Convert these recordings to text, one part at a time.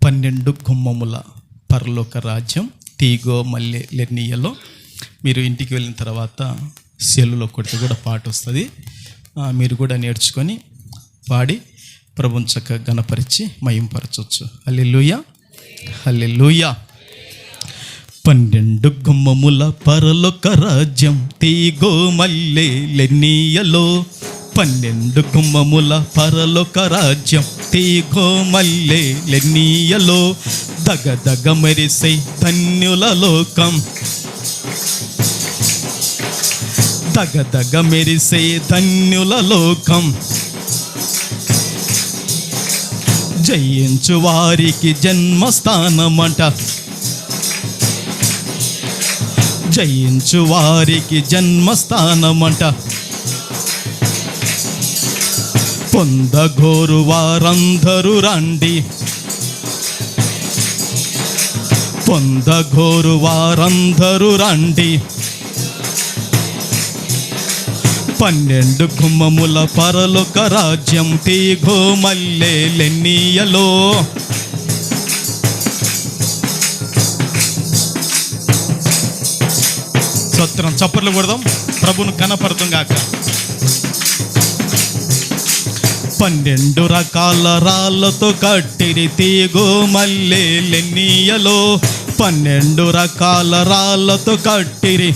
12 గుమ్మముల పరలోక రాజ్యం తీగో మల్లె లెర్నియలో. మీరు ఇంటికి వెళ్ళిన తర్వాత సెల్లులో కొడితే కూడా పాట వస్తుంది. మీరు కూడా నేర్చుకొని పాడి ప్రభువుని చక్కగా గణపరిచి మహింపరచవచ్చు. హల్లెలూయా, హల్లెలూయా. 12 గుమ్మముల పరలోక రాజ్యం తీగో మల్లె లెర్నియలో. 12 గుమ్మముల పరలోక రాజ్యం తీగో మల్లె లెర్నియలో. దగదగ మెరిసే ధన్యుల లోకం, దగదగ మెరిసే ధన్యుల లోకం. జయించు వారికి జన్మస్థానమంట, జయించు వారికి జన్మస్థానమంట. పొందగోరు వారందరూ రండి, పొందగోరు వారందరూ రండి. 12 గుమ్మముల పరలోక రాజ్యం తీగో మల్లె లెర్నియలో. స్తోత్రం. చప్పట్లు కొడదాం, ప్రభువును కనపడతాం గాక. 12 రకాల రాళ్ళతో కట్టిరి తీగో మల్లె లెర్నియలో. 12 రకాల రాళ్ళతో కట్టిరి.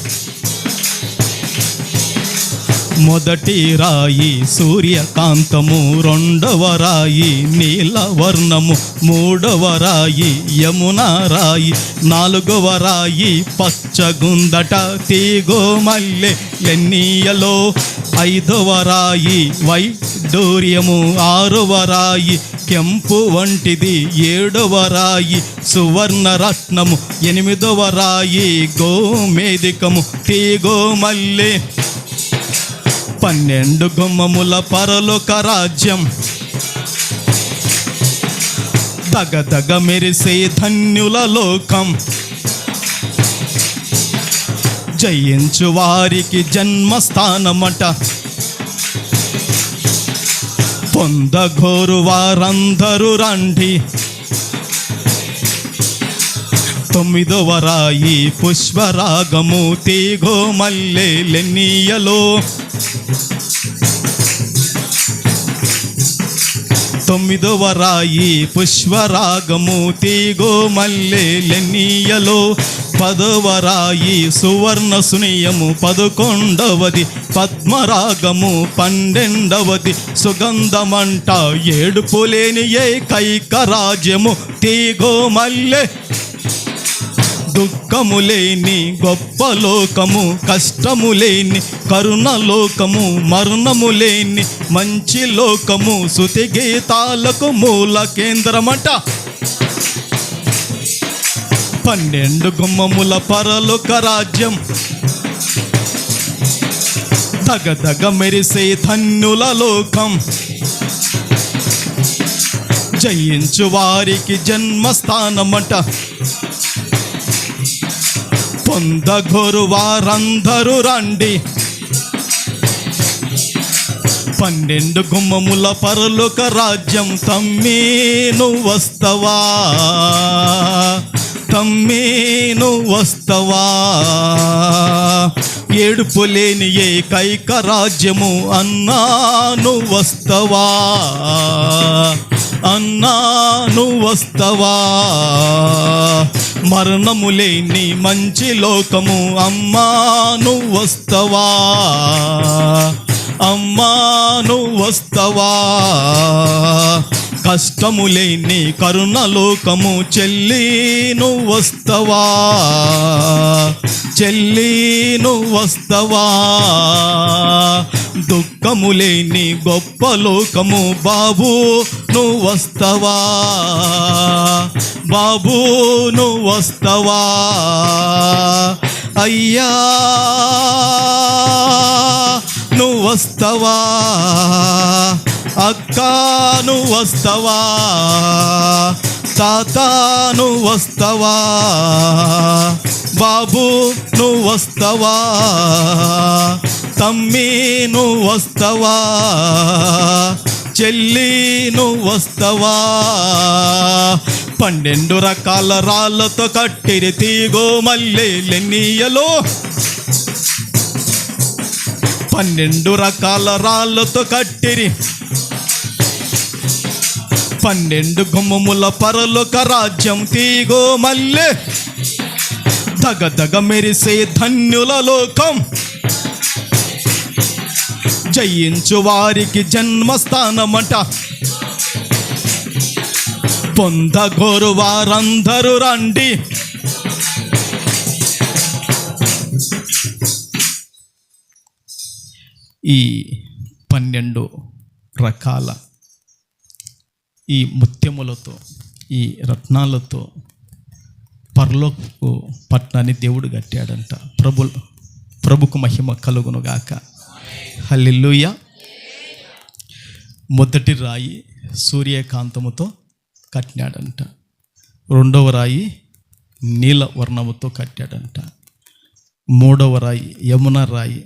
మొదటి రాయి సూర్యకాంతము, రెండవ రాయి నీలవర్ణము, మూడవ రాయి యమునా రాయి, నాలుగవ రాయి పచ్చగుందట తీగో మల్లె లెర్నియలో. 5వ రాయి వైడూర్యము, 6వ రాయి కెంపు వంటిది, 7వ రాయి సువర్ణ రత్నము, 8వ రాయి గోమేదికము తీగో మల్లె. 12 గుమ్మముల పరలోక రాజ్యం, దగదగ మెరిసే ధన్యుల లోకం. జయించు వారికి జన్మస్థానమట, పొందగోరు వారందరూ రండి. 9వ రాయి పుష్పరాగము తీగో మల్లె లెర్నియలో. 9వ రాయి పుష్పరాగము తీగో మల్లె లెర్నియలో. 10వ రాయి సువర్ణ సునియము, 11వది పద్మరాగము, 12వది సుగంధమంట. ఏడుపులేని ఏకైక రాజ్యము తీగో మల్లె. దుఃఖము లేని గొప్ప లోకము, కష్టము లేని కరుణ లోకము, మరణము లేని మంచి లోకము, స్తుతి గీతాలకు మూల కేంద్రమట. 12 గుమ్మముల పరలోక రాజ్యం, దగదగ మెరిసే ధన్యుల లోకం. జయించు వారికి జన్మస్థానమట, పొందగోరు వారందరూ రండి. 12 గుమ్మముల పరలోక రాజ్యం. తమ్మీ నువ్వు వస్తవా, తమ్మీ నువ్వు వస్తవా. ఏడుపులేని ఏకైక రాజ్యము, అన్నా నువ్వు వస్తవా, అన్నా నువ్వు వస్తవా. మరణము లేని మంచి లోకము, అమ్మా నువ్వు వస్తవా, అమ్మా నువ్వు వస్తవా. కష్టము లేని కరుణ లోకము, చెల్లి నువ్వు వస్తవా, చెల్లి నువ్వు వస్తవా. దుఃఖము లేని గొప్ప లోకము, బాబు నువ్వు వస్తవా, బాబు నువ్వు వస్తవా. అయ్యా నువ్వు వస్తవా, అక్క నువ్వు వస్తవా, తాత నువ్వు వస్తవా, బాబు నువ్వు వస్తవా, తమ్మి నువ్వు వస్తవా, చెల్లి నువ్వు వస్తవా, 12 రకాల రాళ్ళతో కట్టిరి తీగో మల్లెలెన్నీయలో. 12 రకాల రాళ్ళతో కట్టిరి 12 గుమ్మముల పరలోక రాజ్యం తీగో మల్లె. దగదగ మెరిసే ధన్యుల లోకం, జయించు వారికి జన్మస్థానమట. పొందగోరు వారందరూ రండి. ఈ 12 రకాల ఈ ముత్యములతో, ఈ రత్నాలతో పరలోకపు పట్టణాన్ని దేవుడు కట్టాడంట. ప్రభుకు మహిమ కలుగును గాక. హల్లెలూయా. మొదటి రాయి సూర్యకాంతముతో కట్టినాడంట. 2వ రాయి నీల వర్ణముతో కట్టాడంట. 3వ రాయి యమున రాయి.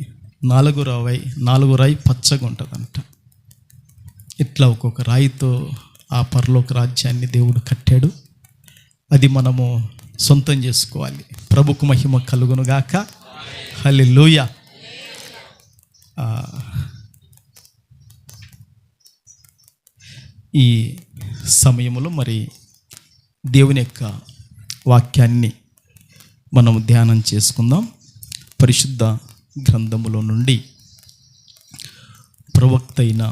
4వ రాయి పచ్చగా ఉంటుందంట. ఇట్లా ఒక్కొక్క రాయితో ఆ పరలోక రాజ్యాన్ని దేవుడు కట్టాడు. అది మనము సొంతం చేసుకోవాలి. ప్రభుకు మహిమ కలుగును గాక. హల్లెలూయా. ఈ సమయంలో మరి దేవుని యొక్క వాక్యాన్ని మనం ధ్యానం చేసుకుందాం. పరిశుద్ధ గ్రంథములో నుండి ప్రవక్త అయిన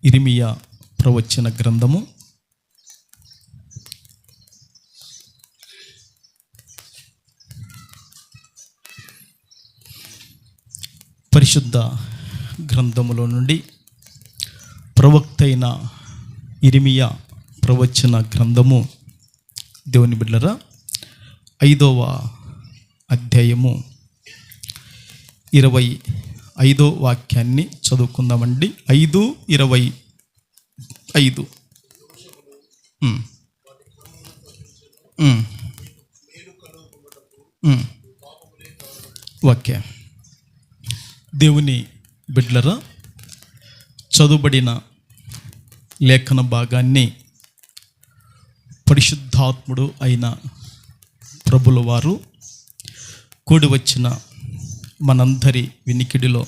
ఇర్మియా ప్రవచన గ్రంథము 5 ప్రవచన గ్రంథము. దేవుని బిడ్డలారా, 5వ అధ్యాయము 25వ వాక్యాన్ని చదువుకుందామండి. 5:25. ఓకే. దేవుని బిడ్డలారా, చదువుబడిన లేఖన భాగాన్ని పరిశుద్ధాత్ముడు అయిన ప్రభుల వారు కూడి వచ్చిన మనందరి వినికిడిలో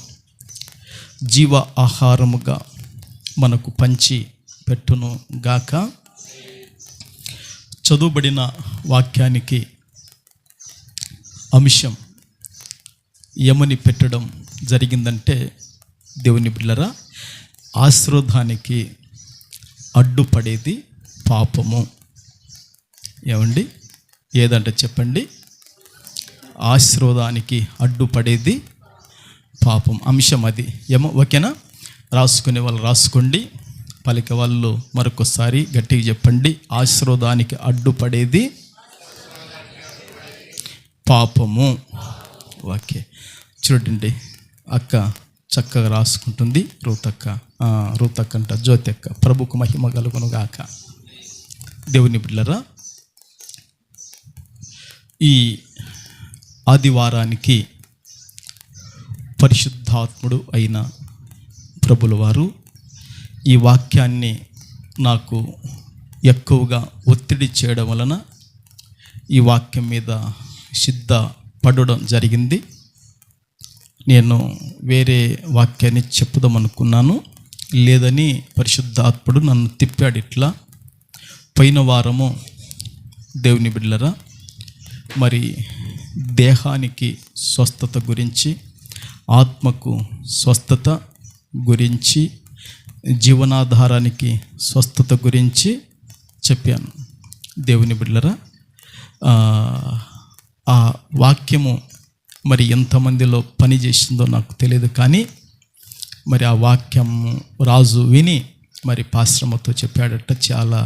జీవ ఆహారముగా మనకు పంచి పెట్టును గాక. చదువుబడిన వాక్యానికి అంశం ఏమని పెట్టడం జరిగిందంటే, దేవుని బిడ్డలారా, ఆశీర్వాదానికి అడ్డుపడేది పాపము. ఏమండి, ఏదంటే చెప్పండి. ఆశీర్వాదానికి అడ్డుపడేది పాపం. అంశం అది. ఏమో ఓకేనా? రాసుకునే వాళ్ళు రాసుకోండి, పలికే వాళ్ళు మరొకసారి గట్టిగా చెప్పండి. ఆశీర్వాదానికి అడ్డుపడేది పాపము. ఓకే, చూడండి. అక్క చక్కగా రాసుకుంటుంది. రూతక్క అంట, జ్యోతి అక్క. ప్రభుకు మహిమ కలుగును గాక. దేవుని బిడ్డలారా, ఈ ఆదివారానికి పరిశుద్ధాత్ముడు అయిన ప్రభుల వారు ఈ వాక్యాన్ని నాకు ఎక్కువగా ఒత్తిడి చేయడం వలన ఈ వాక్యం మీద సిద్ధపడడం జరిగింది. నేను వేరే వాక్యాన్ని చెప్పుదాం అనుకున్నాను, లేదని పరిశుద్ధాత్ముడు నన్ను తిప్పాడు. ఇట్లా పోయిన వారము దేవుని బిడ్డలారా, మరి దేహానికి స్వస్థత గురించి, ఆత్మకు స్వస్థత గురించి, జీవనాధారానికి స్వస్థత గురించి చెప్పాను. దేవుని బిడ్డలారా, ఆ వాక్యము మరి ఎంతమందిలో పని చేసిందో నాకు తెలియదు, కానీ మరి ఆ వాక్యం రాజు విని మరి పాశ్రమతో చెప్పాడట. చాలా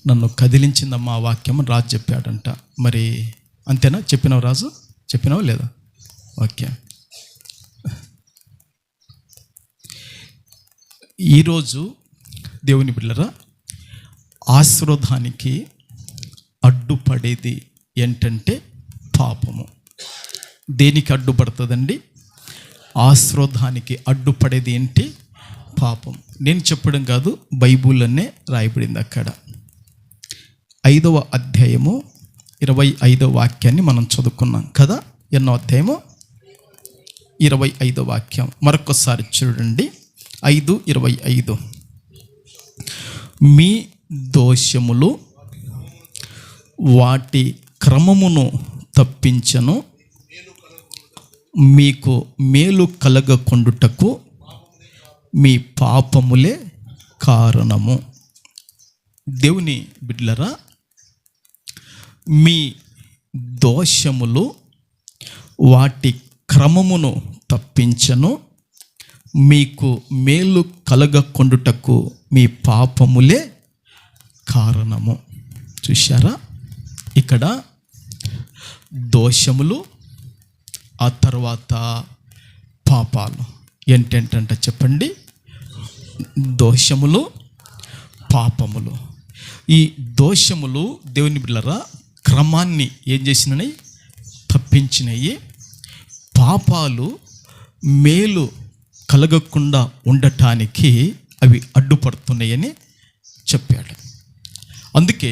నన్ను కదిలించిందమ్మా ఆ వాక్యం. రాజు చెప్పాడంట. మరి అంతేనా? చెప్పినావు రాజు? చెప్పినావా లేదా? ఓకే. ఈరోజు దేవుని బిడ్డలారా, ఆశీర్వాదానికి అడ్డుపడేది ఏంటంటే పాపము. దేనికి అడ్డుపడుతుందండి? ఆశీర్వాదానికి అడ్డుపడేది ఏంటి? పాపం. నేను చెప్పడం కాదు, బైబిల్లోనే రాయబడింది. అక్కడ 5వ అధ్యాయము 25వ వాక్యాన్ని మనం చదువుకున్నాం కదా. ఎన్నో అధ్యాయము? 25వ వాక్యం. మరొకసారి చూడండి, 5:25. మీ దోషములు వాటి క్రమమును తప్పించను, మీకు మేలు కలగకొండుటకు మీ పాపములే కారణము. దేవుని బిడ్డలారా, మీ దోషములు వాటి క్రమమును తప్పించను, మీకు మేలు కలగకొండుటకు మీ పాపములే కారణము. చూశారా? ఇక్కడ దోషములు, ఆ తర్వాత పాపాలు. ఏంటంటే చెప్పండి, దోషములు, పాపములు. ఈ దోషములు దేవుని బిడ్డలారా క్రమాన్ని ఏం చేసినాయి? తప్పించినాయి. పాపాలు మేలు కలగకుండా ఉండటానికి అవి అడ్డుపడుతున్నాయని చెప్పాడు. అందుకే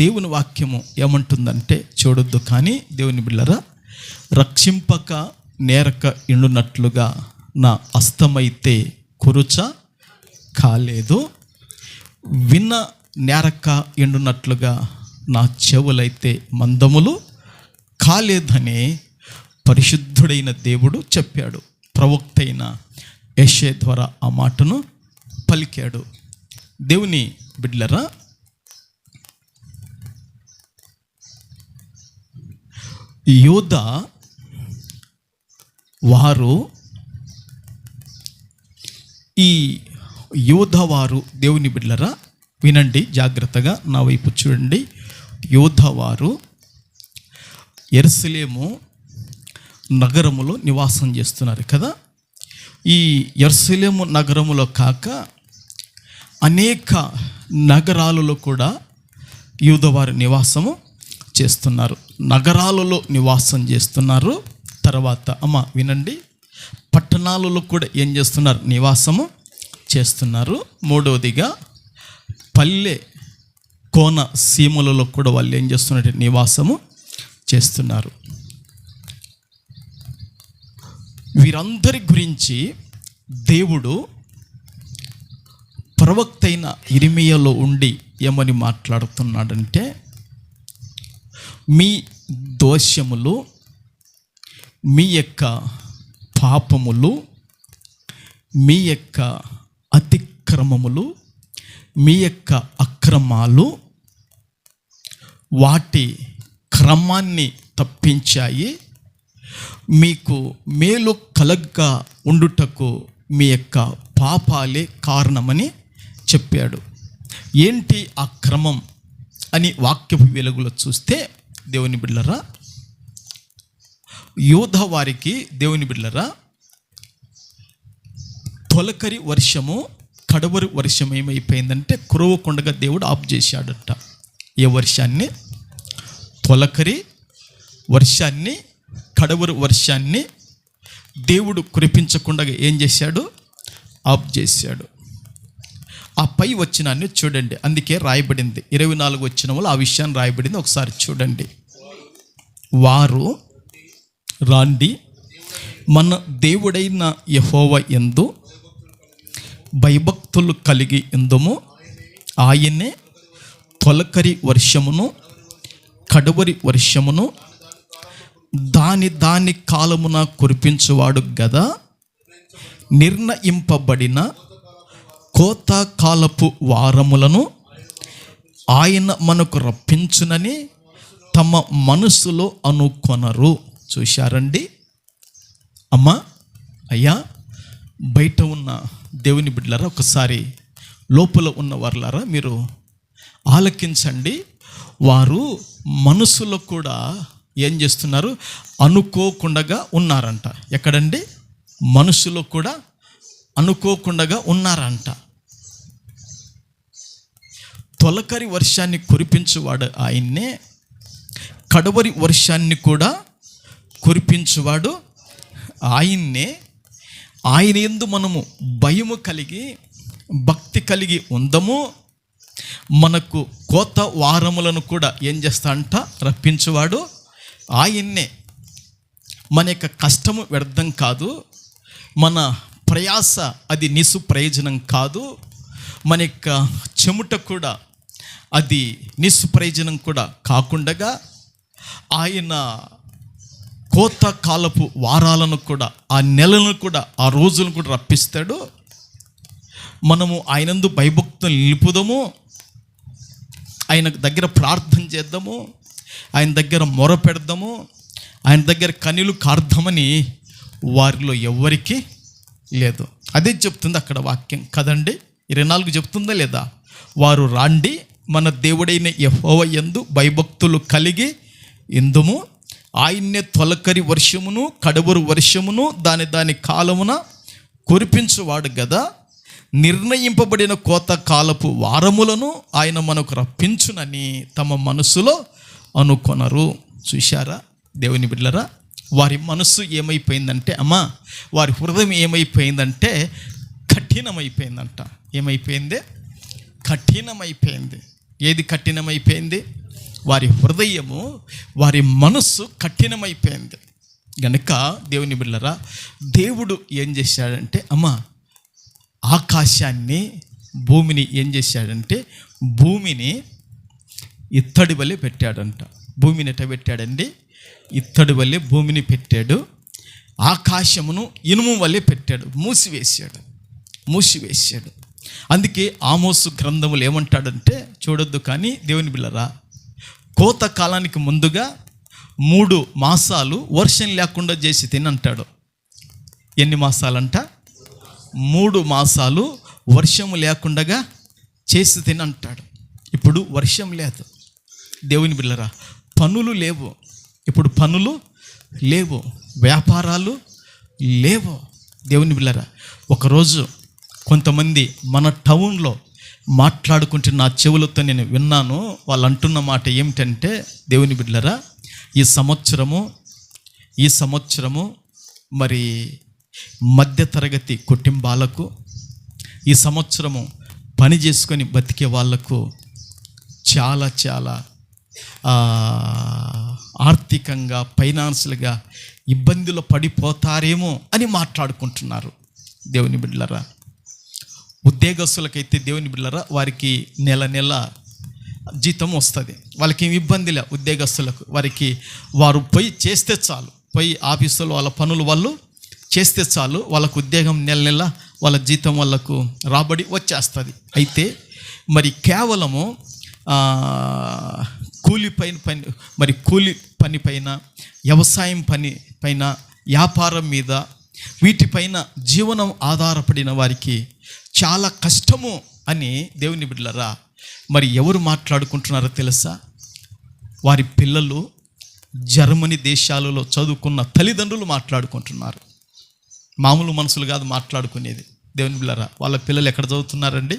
దేవుని వాక్యము ఏమంటుందంటే, చూడొద్దు కానీ దేవుని బిడ్డలారా, రక్షింపక నేరక ఎండునట్లుగా నా హస్తమైతే కురుచ కాలేదు, విన్న నేరక ఎండునట్లుగా నా చెవులైతే మందములు కాలేదని పరిశుద్ధుడైన దేవుడు చెప్పాడు. ప్రవక్త అయిన యెషయా ద్వారా ఆ మాటను పలికాడు. దేవుని బిడ్డలారా, యోధా వారు, ఈ యోధవారు దేవుని బిడ్డలారా వినండి జాగ్రత్తగా, నా వైపు చూడండి. యోధవారు యెరూషలేము నగరములో నివాసం చేస్తున్నారు కదా. ఈ యెరూషలేము నగరములో కాక అనేక నగరాలలో కూడా యూదవారు నివాసము చేస్తున్నారు. నగరాలలో నివాసం చేస్తున్నారు. తర్వాత వినండి, పట్టణాలలో కూడా ఏం చేస్తున్నారు? నివాసము చేస్తున్నారు. మూడవదిగా పల్లె కోన సీమలలో కూడా వాళ్ళు ఏం చేస్తున్నారు? నివాసము చేస్తున్నారు. వీరందరి గురించి దేవుడు ప్రవక్త అయిన ఇర్మీయాలో ఉండి ఏమని మాట్లాడుతున్నాడంటే, మీ దోషములు, మీ యొక్క పాపములు, మీ యొక్క అతిక్రమములు, మీ యొక్క అక్రమాలు వాటి క్రమాన్ని తప్పించాయి, మీకు మేలు కలగక ఉండుటకు మీ యొక్క పాపాలే కారణమని చెప్పాడు. ఏంటి ఆ క్రమం అని వాక్యపు వెలుగులో చూస్తే దేవుని బిడ్డలారా, యోధా వారికి దేవుని బిడ్డలారా తొలకరి వర్షము కడవరి వర్షం ఏమైపోయిందంటే కురవకుండగా దేవుడు ఆఫ్ చేశాడట. ఏ వర్షాన్ని? తొలకరి వర్షాన్ని, కడవరి వర్షాన్ని దేవుడు కురిపించకుండా ఏం చేశాడు? ఆఫ్ చేశాడు. ఆ పై వచనాన్ని చూడండి, అందుకే రాయబడింది 24 వచనంలో ఆ విషయాన్ని రాయబడింది. ఒకసారి చూడండి. వారు రాండి, మన దేవుడైన యెహోవా యందు భయభక్తులు కలిగి ఉందుము, ఆయనే తొలకరి వర్షమును కడవరి వర్షమును దాని కాలమున కురిపించువాడు గదా. నిర్ణయింపబడిన కోత కాలపు వారములను ఆయన మనకు రప్పించునని తమ మనసులో అనుకొనరు. చూశారండి అమ్మా, అయ్యా, బయట ఉన్న దేవుని బిడ్డలారా, ఒకసారి లోపల ఉన్న వారులారా మీరు ఆలకించండి. వారు మనసులో కూడా ఏం చేస్తున్నారు? అనుకోకుండా ఉన్నారంట. ఎక్కడండి? మనసులో కూడా అనుకోకుండా ఉన్నారంట. తొలకరి వర్షాన్ని కురిపించువాడు ఆయన్నే, కడవరి వర్షాన్ని కూడా కురిపించువాడు ఆయన్నే. ఆయన యందు మనము భయము కలిగి భక్తి కలిగి ఉందము, మనకు కోత వారములను కూడా ఏం చేస్తాడంట? రప్పించువాడు ఆయన్నే. మన యొక్క కష్టము వ్యర్థం కాదు, మన ప్రయాస అది నిస్ప్రయోజనం కాదు, మన యొక్క చెమట కూడా అది నిస్ప్రయోజనం కూడా కాకుండా ఆయన కోత కాలపు వారాలను కూడా, ఆ నెలను కూడా, ఆ రోజులను కూడా రప్పిస్తాడు. మనము ఆయనందు భయభక్తులు నిలుపుదాము, ఆయన దగ్గర ప్రార్థన చేద్దాము, ఆయన దగ్గర మొర పెడదాము, ఆయన దగ్గర కన్నీళ్లు కార్దామని వారిలో ఎవరికి లేదు. అదే చెప్తుంది అక్కడ వాక్యం కదండి. 24 చెప్తుందా లేదా? వారు రాండి, మన దేవుడైన యెహోవా యందు భయభక్తులు కలిగి ఇందుము, ఆయన్నే తొలకరి వర్షమును కడవరు వర్షమును దాని కాలమున కురిపించువాడు కదా. నిర్ణయింపబడిన కోత కాలపు వారములను ఆయన మనకు రప్పించునని తమ మనసులో అనుకొనరు. చూశారా దేవుని బిడ్డలారా, వారి మనసు ఏమైపోయిందంటే, వారి హృదయం ఏమైపోయిందంటే కఠినమైపోయిందంట. ఏమైపోయింది? కఠినమైపోయింది. ఏది కఠినమైపోయింది? వారి హృదయము, వారి మనస్సు కఠినమైపోయింది. గనుక దేవుని బిడ్డలారా, దేవుడు ఏం చేశాడంటే ఆకాశాన్ని భూమిని ఏం చేశాడంటే భూమిని ఇత్తడి వలె పెట్టాడంట. భూమిని ఎట్ట పెట్టాడండి? ఇత్తడి వలె భూమిని పెట్టాడు. ఆకాశమును ఇనుము వలె పెట్టాడు, మూసివేశాడు. అందుకే ఆమోసు గ్రంథములు ఏమంటాడంటే, చూడొద్దు కానీ దేవుని బిడ్డలారా, కోత కాలానికి ముందుగా 3 మాసాలు వర్షం లేకుండా చేసి తినంటాడు. ఎన్ని మాసాలంట? 3 మాసాలు వర్షము లేకుండా చేసి తినంటాడు. ఇప్పుడు వర్షం లేదు దేవుని బిడ్డలారా, పనులు లేవు. ఇప్పుడు పనులు లేవు, వ్యాపారాలు లేవు దేవుని బిడ్డలారా. ఒకరోజు కొంతమంది మన టౌన్లో మాట్లాడుకుంటే నా చెవులతో నేను విన్నాను. వాళ్ళు అంటున్న మాట ఏమిటంటే, దేవుని బిడ్డలారా, ఈ సంవత్సరము మరి మధ్యతరగతి కుటుంబాలకు, ఈ సంవత్సరము పని చేసుకొని బతికే వాళ్లకు చాలా చాలా ఆర్థికంగా, ఫైనాన్షియల్గా ఇబ్బందులు పడిపోతారేమో అని మాట్లాడుకుంటున్నారు దేవుని బిడ్డలారా. ఉద్యోగస్తులకైతే దేవుని బిడ్డలారా, వారికి నెల జీతం వస్తుంది, వాళ్ళకి ఏమి ఇబ్బంది లే. ఉద్యోగస్తులకు వారికి వారు పోయి చేస్తే చాలు, పోయి ఆఫీసులో వాళ్ళ పనులు వాళ్ళు చేస్తే చాలు, వాళ్ళకు ఉద్యోగం నెల వాళ్ళ జీతం వాళ్ళకు రాబడి వచ్చేస్తుంది. అయితే మరి కేవలము కూలి పని పైన, వ్యవసాయం పని పైన, వ్యాపారం మీద, వీటిపైన జీవనం ఆధారపడిన వారికి చాలా కష్టము అని దేవుని బిడ్డలారా మరి ఎవరు మాట్లాడుకుంటున్నారో తెలుసా? వారి పిల్లలు జర్మనీ దేశాలలో చదువుకున్న తల్లిదండ్రులు మాట్లాడుకుంటున్నారు. మామూలు మనుషులు కాదు మాట్లాడుకునేది దేవుని బిడ్డలారా. వాళ్ళ పిల్లలు ఎక్కడ చదువుతున్నారండి?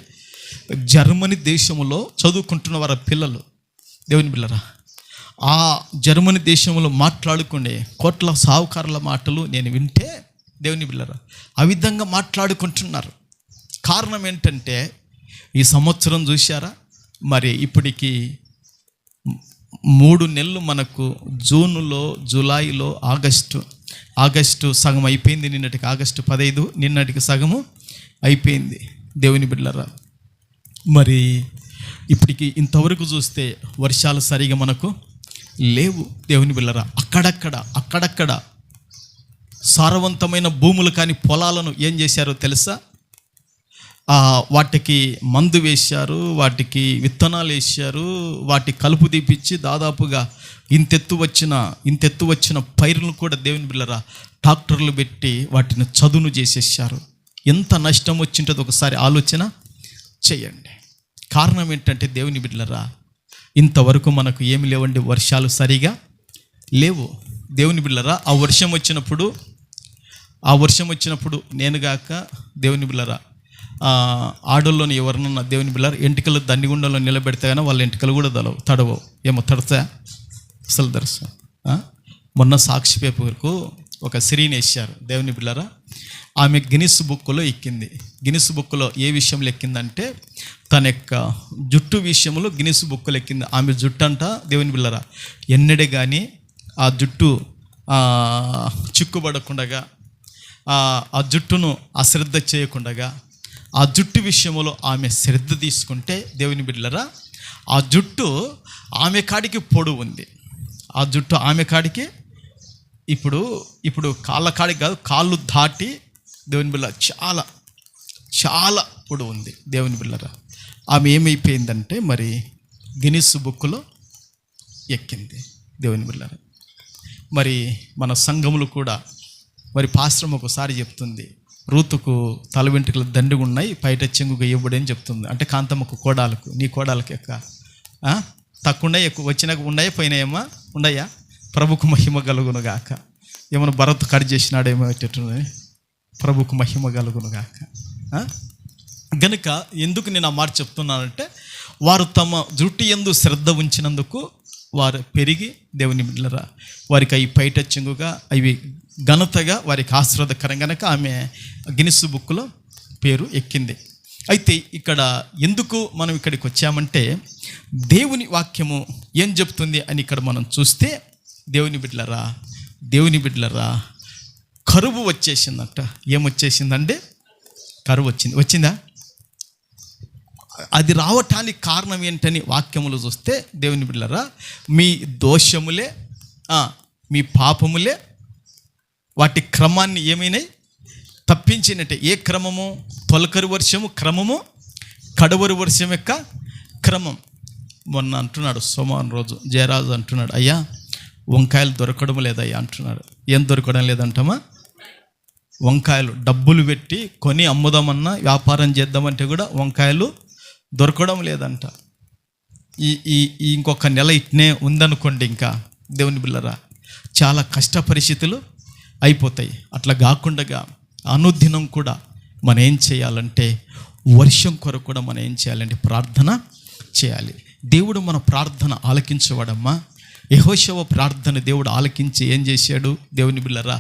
జర్మనీ దేశంలో చదువుకుంటున్న వారి పిల్లలు దేవుని బిడ్డలారా. ఆ జర్మనీ దేశంలో మాట్లాడుకునే కోట్ల సావుకారుల మాటలు నేను వింటే దేవుని బిడ్డలారా, ఆ విధంగా మాట్లాడుకుంటున్నారు. కారణం ఏంటంటే, ఈ సంవత్సరం చూశారా, మరి ఇప్పటికి 3 నెలలు మనకు జూన్లో, జూలైలో, ఆగస్టు సగం అయిపోయింది. నిన్నటికి ఆగస్టు 15, నిన్నటికి సగము అయిపోయింది దేవుని బిడ్డలారా. మరి ఇప్పటికి ఇంతవరకు చూస్తే వర్షాలు సరిగా మనకు లేవు దేవుని బిడ్డలారా. అక్కడక్కడ సారవంతమైన భూములు కానీ పొలాలను ఏం చేశారో తెలుసా? వాటికి మందు వేశారు, వాటికి విత్తనాలు వేశారు, వాటి కలుపు తీపిచ్చి దాదాపుగా ఇంతెత్తు వచ్చిన పైరులను కూడా దేవుని బిడ్డలారా ట్రాక్టర్లు పెట్టి వాటిని చదును చేసేసారు. ఎంత నష్టం వచ్చింటుందో ఒకసారి ఆలోచన చేయండి. కారణం ఏంటంటే దేవుని బిడ్డలారా, ఇంతవరకు మనకు ఏమి లేవండి, వర్షాలు సరిగా లేవు దేవుని బిడ్డలారా. ఆ వర్షం వచ్చినప్పుడు నేనుగాక దేవుని బిడ్డలారా, ఆడోళ్ళని ఎవరినన్నా దేవుని బిడ్డలారా ఎంటికలు దండిగుండంలో నిలబెడితే కానీ వాళ్ళ ఎంటికలు కూడా తడవవు. ఏమో తడతా అసలు దర్శనం. మొన్న సాక్షి పేపర్కు ఒక స్త్రీని వేశారు. దేవుని బిడ్డలారా, ఆమె గిన్నిస్ బుక్లో ఎక్కింది. గిన్నిస్ బుక్లో ఏ విషయంలో ఎక్కిందంటే తన యొక్క జుట్టు విషయంలో గిన్నిస్ బుక్లో ఎక్కింది. ఆమె జుట్టు అంట దేవుని బిడ్డలారా ఎన్నడే కానీ ఆ జుట్టు చిక్కుబడకుండగా, ఆ జుట్టును అశ్రద్ధ చేయకుండగా, ఆ జుట్టు విషయంలో ఆమె శ్రద్ధ తీసుకుంటే దేవుని బిడ్డలారా ఆ జుట్టు ఆమె కాడికి పొడవు ఉంది. ఆ జుట్టు ఆమె కాడికి ఇప్పుడు కాళ్ళ కాడికి కాదు, కాళ్ళు దాటి దేవుని బిడ్డ చాలా చాలా పొడవు ఉంది. దేవుని బిడ్డలారా ఆమె ఏమైపోయిందంటే మరి గిన్నిస్ బుక్లో ఎక్కింది. దేవుని బిడ్డలారా మరి మన సంఘములు కూడా మరి పాస్టర్ ఒకసారి చెప్తుంది, రూతుకు తల వెంట్రుకలు దండిగా ఉన్నాయి, పైట చెంగుగా ఇవ్వబడి అని చెప్తుంది. అంటే కాంతమ్మకు కోడాలకు, నీ కోడాలకు యొక్క తక్కువ ఉన్నాయి, ఎక్కువ వచ్చినాక ఉన్నాయా పోయినాయమ్మా? ఉండయా? ప్రభుకు మహిమ కలుగును గాక. ఏమైనా భరత్ కట్ చేసినాడేమో ఎట్టున్నాయి, ప్రభుకు మహిమ కలుగును గాక. గనుక ఎందుకు నేను ఆ మాట చెప్తున్నానంటే వారు తమ జుట్టు యందు శ్రద్ధ ఉంచినందుకు వారు పెరిగి దేవుని బిడ్డలారా వారికి అవి పైట చెంగుగా అవి ఘనతగా వారికి ఆశీర్వాదకరం. కనుక ఆమె గిన్నిస్ బుక్లో పేరు ఎక్కింది. అయితే ఇక్కడ ఎందుకు మనం ఇక్కడికి వచ్చామంటే దేవుని వాక్యము ఏం చెప్తుంది అని ఇక్కడ మనం చూస్తే దేవుని బిడ్డలారా కరువు వచ్చేసిందంట. ఏమొచ్చేసిందంటే కరువు వచ్చిందా? అది రావటానికి కారణం ఏంటని వాక్యములు చూస్తే దేవుని బిడ్డలారా మీ దోషములే, మీ పాపములే వాటి క్రమాన్ని ఏమైనాయి తప్పించినట్టే. ఏ క్రమము? తొలకరి వర్షము క్రమము, కడవరి వర్షం యొక్క క్రమం. మొన్న అంటున్నాడు సోమవారం రోజు జయరాజు అంటున్నాడు, అయ్యా వంకాయలు దొరకడం లేదయ్యా అంటున్నాడు. ఏం దొరకడం లేదంటామా? వంకాయలు డబ్బులు పెట్టి కొని అమ్ముదామన్నా వ్యాపారం చేద్దామంటే కూడా వంకాయలు దొరకడం లేదంట. ఈ ఇంకొక నెల ఇట్నే ఉందనుకోండి, ఇంకా దేవుని బిడ్డలారా చాలా కష్ట పరిస్థితులు అయిపోతాయి. అట్లా కాకుండా అనుదినం కూడా మనం ఏం చేయాలంటే వర్షం కొరకు కూడా మనం ఏం చేయాలంటే ప్రార్థన చేయాలి. దేవుడు మన ప్రార్థన ఆలకించేవాడమ్మా. యెహోషువ ప్రార్థన దేవుడు ఆలకించి ఏం చేశాడు? దేవుని బిడ్డలారా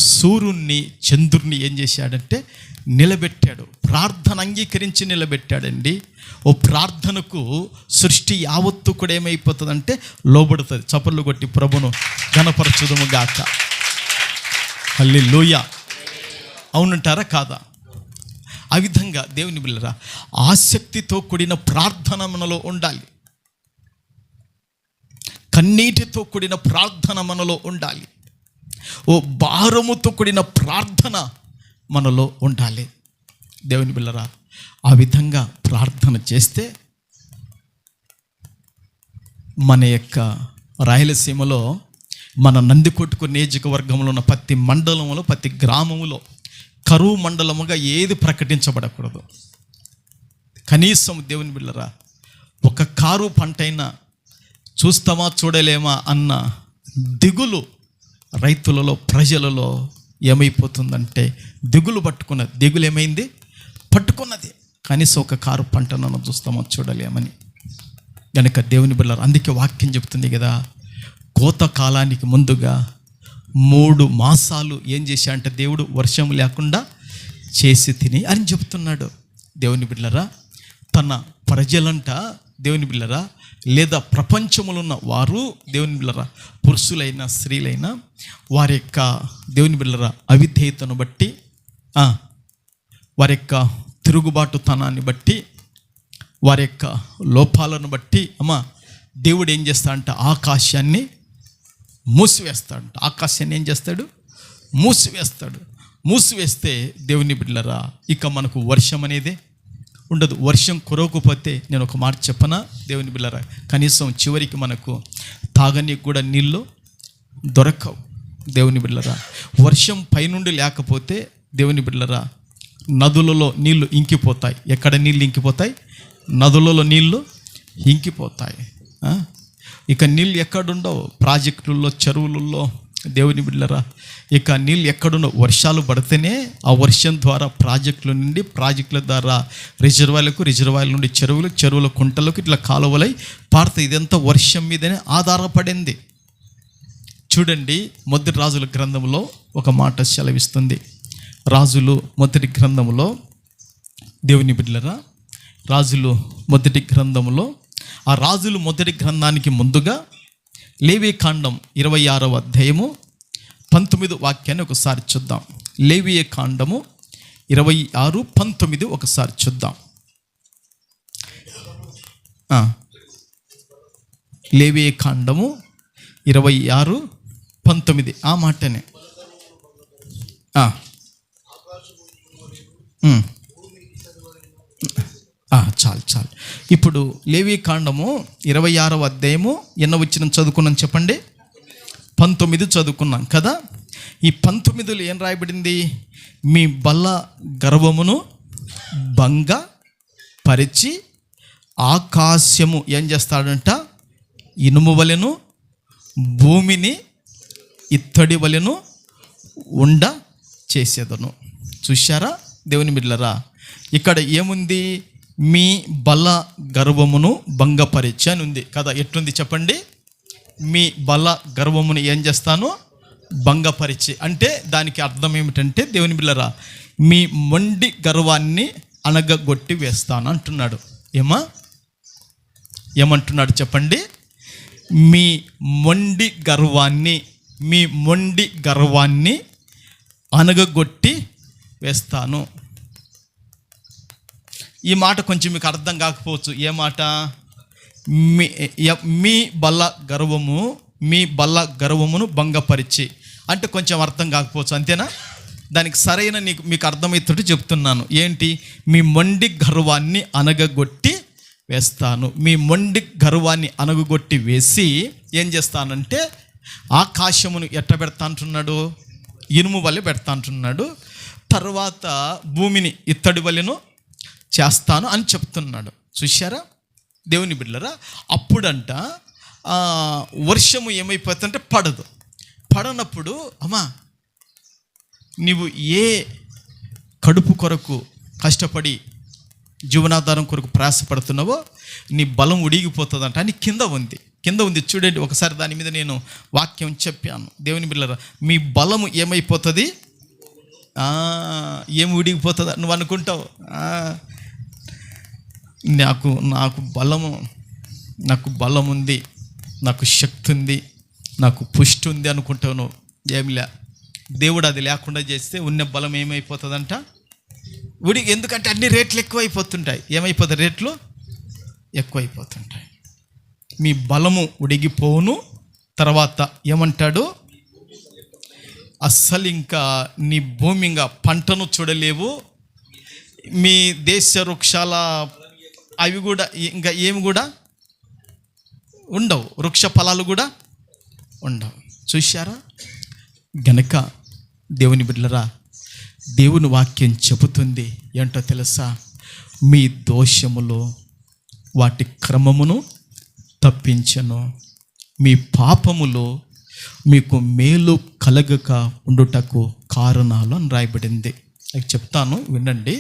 సూర్యుడిని చంద్రుడిని ఏం చేశాడంటే నిలబెట్టాడు. ప్రార్థన అంగీకరించి నిలబెట్టాడండి. ఓ ప్రార్థనకు సృష్టి యావత్తు కూడా ఏమైపోతుందంటే లోబడుతుంది. చప్పట్లు కొట్టి ప్రభును ఘనపరచుదుము గాక. హల్లెలూయా. అవునంటారా కాదా? ఆ విధంగా దేవుని బిడ్డలారా ఆసక్తితో కూడిన ప్రార్థన మనలో ఉండాలి. కన్నీటితో కూడిన ప్రార్థన మనలో ఉండాలి. ఓ భారముతో కూడిన ప్రార్థన మనలో ఉండాలి. దేవుని బిడ్డలారా ఆ విధంగా ప్రార్థన చేస్తే మన యొక్క రాయలసీమలో మన నందికొట్కు నియోజకవర్గంలో ఉన్న ప్రతి మండలంలో ప్రతి గ్రామంలో కరువు మండలముగా ఏది ప్రకటించబడకూడదు. కనీసం దేవుని బిడ్డలారా ఒక కారు పంటైనా చూస్తామా చూడలేమా అన్న దిగులు రైతులలో ప్రజలలో ఏమైపోతుందంటే దిగులు పట్టుకున్నది. దిగులు ఏమైంది? పట్టుకున్నది. కనీసం ఒక కారు పంటను చూస్తామా చూడలేమని. కనుక దేవుని బిడ్డలారా అందుకే వాక్యం చెప్తుంది కదా, కోత కాలానికి ముందుగా 3 మాసాలు ఏం చేశాడంటే దేవుడు వర్షం లేకుండా చేసి తిని అని చెప్తున్నాడు. దేవుని బిడ్డలారా తన ప్రజలంట దేవుని బిడ్డలారా లేదా ప్రపంచంలో ఉన్న వారు దేవుని బిడ్డలారా పురుషులైనా స్త్రీలైనా వారి యొక్క దేవుని బిడ్డలారా అవిధేయతను బట్టి వారి యొక్క తిరుగుబాటుతనాన్ని బట్టి వారి యొక్క లోపాలను బట్టి దేవుడు ఏం చేస్తాడంట ఆకాశాన్ని మూసివేస్తాడంట. ఆకాశాన్ని ఏం చేస్తాడు? మూసివేస్తే దేవుని బిడ్డలారా ఇక మనకు వర్షం అనేది ఉండదు. వర్షం కురవకపోతే నేను ఒక మాట చెప్పనా దేవుని బిడ్డలారా, కనీసం చివరికి మనకు తాగనీకి కూడా నీళ్ళు దొరకవు. దేవుని బిడ్డలారా వర్షం పైనుండి లేకపోతే దేవుని బిడ్డలారా నదులలో నీళ్లు ఇంకిపోతాయి. ఎక్కడ నీళ్ళు ఇంకిపోతాయి? నదులలో నీళ్లు ఇంకిపోతాయి. ఇక నీళ్ళు ఎక్కడుండవు? ప్రాజెక్టుల్లో, చెరువులలో దేవుని బిడ్డలారా ఇక నీళ్ళు ఎక్కడుండవు. వర్షాలు పడితేనే ఆ వర్షం ద్వారా ప్రాజెక్టుల నుండి, ప్రాజెక్టుల ద్వారా రిజర్వాయర్లకు, రిజర్వాయర్ల నుండి చెరువులకు, చెరువుల కుంటలకు ఇట్లా కాలువలై పారుతాయి. ఇదంతా వర్షం మీదనే ఆధారపడింది. చూడండి, మొదటి రాజుల గ్రంథంలో ఒక మాట సెలవిస్తుంది. రాజులు మొదటి గ్రంథంలో, దేవుని బిడ్డలారా, రాజులు మొదటి గ్రంథంలో, ఆ రాజులు మొదటి గ్రంథానికి ముందుగా లేవీకాండం 26వ అధ్యాయము 19 వాక్యాన్ని ఒకసారి చూద్దాం. లేవీకాండము 26:19 ఒకసారి చూద్దాం. లేవీకాండము 26:19 ఆ మాటనే. చాలు. ఇప్పుడు లేవీకాండము 26వ అధ్యాయము ఎన్న వచ్చిన చదువుకున్నాం చెప్పండి? 19 చదువుకున్నాం కదా. ఈ 19లో ఏం రాయబడింది? మీ బల్ల గర్వమును భంగ పరిచి ఆకాశము ఏం చేస్తాడంట? ఇనుము వలెను భూమిని ఇత్తడి వలెను ఉండ చేసేదను. చూశారా దేవుని బిడ్డలారా? ఇక్కడ ఏముంది? మీ బల గర్వమును భంగపరిచి అని ఉంది కదా. ఎట్లుంది చెప్పండి? మీ బల గర్వమును ఏం చేస్తాను? భంగపరిచి. అంటే దానికి అర్థం ఏమిటంటే, దేవుని బిడ్డలారా, మీ మొండి గర్వాన్ని అనగగొట్టి వేస్తాను అంటున్నాడు. ఏమంటున్నాడు చెప్పండి? మీ మొండి గర్వాన్ని అనగగొట్టి వేస్తాను. ఈ మాట కొంచెం మీకు అర్థం కాకపోవచ్చు. ఏ మాట? మీ బల్ల గర్వమును భంగపరిచి అంటే కొంచెం అర్థం కాకపోవచ్చు, అంతేనా? దానికి సరైన మీకు అర్థమవుతుంటే చెప్తున్నాను. ఏంటి? మీ మొండి గర్వాన్ని అనగగొట్టి వేస్తాను. మీ మొండి గర్వాన్ని అనగగొట్టి వేసి ఏం చేస్తానంటే ఆకాశమును ఎట్ట పెడతా అంటున్నాడు? ఇనుము వలె పెడతా అంటున్నాడు. తర్వాత భూమిని ఇత్తడి వలెను చేస్తాను అని చెప్తున్నాడు. చూశారా దేవుని బిడ్డలారా? అప్పుడంట వర్షము ఏమైపోతుందంటే పడనప్పుడు, అమ్మా నీవు ఏ కడుపు కొరకు కష్టపడి జీవనాధారం కొరకు ప్రయాసపడుతున్నావో నీ బలం ఉడిగిపోతుందంట అని కింద ఉంది చూడండి ఒకసారి. దాని మీద నేను వాక్యం చెప్పాను. దేవుని బిడ్డలారా, మీ బలము ఏమైపోతుంది? ఏమి ఉడిగిపోతుంది నువ్వు అనుకుంటావు. నాకు బలం ఉంది, నాకు శక్తి ఉంది, నాకు పుష్టి ఉంది అనుకుంటావు నువ్వు. ఏమిలే, దేవుడు అది లేకుండా చేస్తే ఉన్న బలం ఏమైపోతుందంట? ఎందుకంటే అన్ని రేట్లు ఎక్కువైపోతుంటాయి. ఏమైపోతాయి? రేట్లు ఎక్కువైపోతుంటాయి. మీ బలము ఉడిగిపోవును. తర్వాత ఏమంటాడు? అస్సలు ఇంకా నీ భూమి ఇంకా పంటను చూడలేవు. మీ దేశ వృక్షాల అవి కూడా ఇంకా ఏమి కూడా ఉండవు, వృక్ష ఫలాలు కూడా ఉండవు. చూశారా? గనక దేవుని బిడ్డలారా, దేవుని వాక్యం చెబుతుంది ఏంటో తెలుసా? మీ దోషములు వాటి క్రమమును తప్పించను, మీ పాపములు మీకు మేలు కలగక ఉండుటకు కారణాలు అని రాయబడింది. అది చెప్తాను వినండి.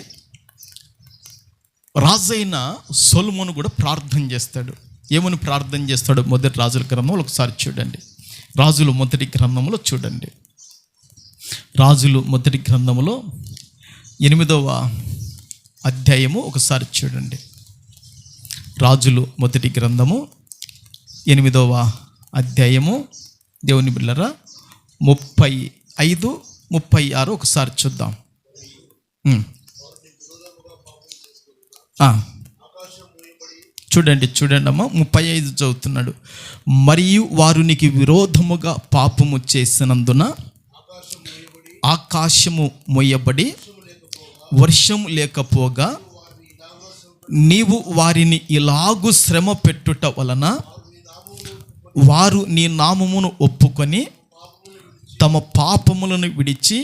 రాజైన సొలొమోను కూడా ప్రార్థన చేస్తాడు. ఏమని ప్రార్థన చేస్తాడు? మొదటి రాజుల గ్రంథంలో ఒకసారి చూడండి. రాజులు మొదటి గ్రంథంలో చూడండి. రాజులు మొదటి గ్రంథంలో 8వ అధ్యాయము ఒకసారి చూడండి. రాజులు మొదటి గ్రంథము 8వ అధ్యాయము దేవుని బిడ్డలారా 35, 36 ఒకసారి చూద్దాం. చూడండి అమ్మా, 35 చదువుతున్నాడు. మరియు వారు నీకు విరోధముగా పాపము చేసినందున ఆకాశము మొయ్యబడి వర్షం లేకపోగా నీవు వారిని ఇలాగు శ్రమ పెట్టుట వలన వారు నీ నామమును ఒప్పుకొని తమ పాపములను విడిచి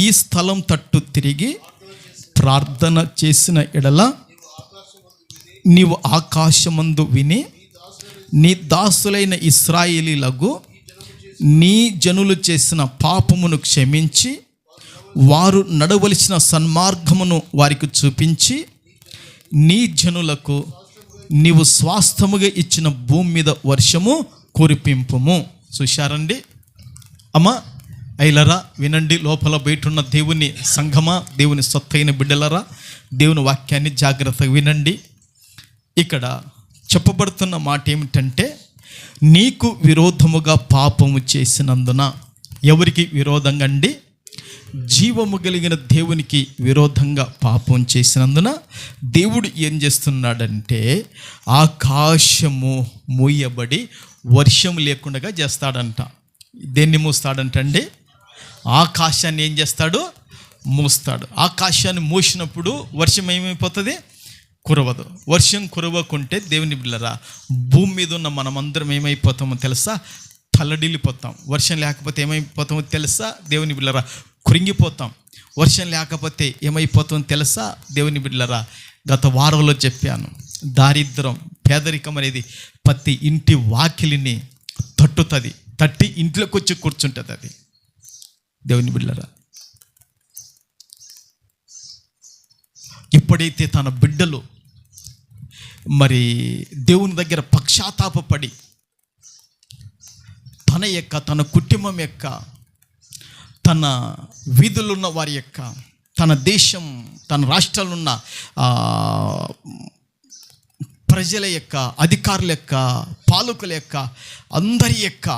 ఈ స్థలం తట్టు తిరిగి ప్రార్థన చేసిన ఎడల నీవు ఆకాశమందు విని నీ దాసులైన ఇశ్రాయేలీలకు నీ జనులు చేసిన పాపమును క్షమించి వారు నడవలసిన సన్మార్గమును వారికి చూపించి నీ జనులకు నీవు స్వాస్థముగా ఇచ్చిన భూమి మీద వర్షము కురిపింపుము. చూశారండి అమ్మా, అయ్యలరా వినండి, లోపల బయట ఉన్న దేవుని సంఘమా, దేవుని సొత్తైన బిడ్డలరా, దేవుని వాక్యాన్ని జాగ్రత్తగా వినండి. ఇక్కడ చెప్పబడుతున్న మాట ఏమిటంటే, నీకు విరోధముగా పాపము చేసినందున, ఎవరికి విరోధంగా అండి? జీవము కలిగిన దేవునికి విరోధంగా పాపం చేసినందున దేవుడు ఏం చేస్తున్నాడంటే, ఆకాశము మూయబడి వర్షం లేకుండా చేస్తాడంట. దేన్ని మూస్తాడంటండి? ఆకాశాన్ని ఏం చేస్తాడు? మూస్తాడు. ఆకాశాన్ని మూసినప్పుడు వర్షం ఏమైపోతుంది? కురవదు. వర్షం కురవకుంటే దేవుని బిడ్డలారా, భూమి మీద ఉన్న మనమందరం ఏమైపోతామో తెలుసా? తల్లడిల్లిపోతాం. వర్షం లేకపోతే ఏమైపోతామో తెలుసా? దేవుని బిడ్డలారా, కృంగిపోతాం. వర్షం లేకపోతే ఏమైపోతామో తెలుసా? దేవుని బిడ్డలారా, గత వారంలో చెప్పాను, దారిద్రం, పేదరికం అనేది ప్రతి ఇంటి వాకిలిని తట్టుతుంది, తట్టి ఇంట్లోకి వచ్చి కూర్చుంటుంది. అది దేవుని బిడ్డలారా, ఎప్పుడైతే తన బిడ్డలు మరి దేవుని దగ్గర పశ్చాత్తాపపడి తన కుటుంబం యొక్క, తన వీధులు ఉన్న వారి యొక్క, తన దేశం, తన రాష్ట్రాలు ఉన్న ప్రజల యొక్క, అధికారుల యొక్క, పాలకుల యొక్క, అందరి యొక్క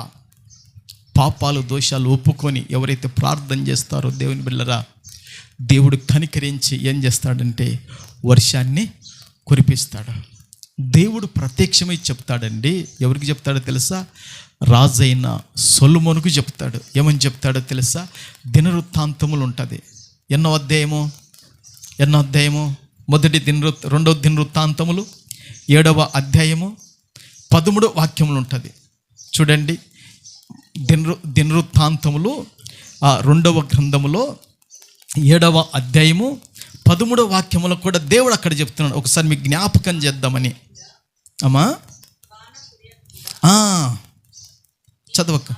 పాపాలు, దోషాలు ఒప్పుకొని ఎవరైతే ప్రార్థన చేస్తారో దేవుని బిడ్డలారా, దేవుడు కనికరించి ఏం చేస్తాడంటే వర్షాన్ని కురిపిస్తాడు. దేవుడు ప్రత్యక్షమై చెప్తాడండి. ఎవరికి చెప్తాడో తెలుసా? రాజైన సొలొమోనుకు చెప్తాడు. ఏమని చెప్తాడో తెలుసా? దినవృత్తాంతములు ఉంటుంది. ఎన్నో అధ్యాయము? రెండవ దినవృత్తాంతములు 7వ అధ్యాయము 13వ వాక్యములు ఉంటుంది. చూడండి, దినవృత్తాంతములు 2వ గ్రంథములో 7వ అధ్యాయము 13వ వాక్యములో కూడా దేవుడు అక్కడ చెప్తున్నాడు. ఒకసారి మీకు జ్ఞాపకం చేద్దామని. అమ్మా చదవక.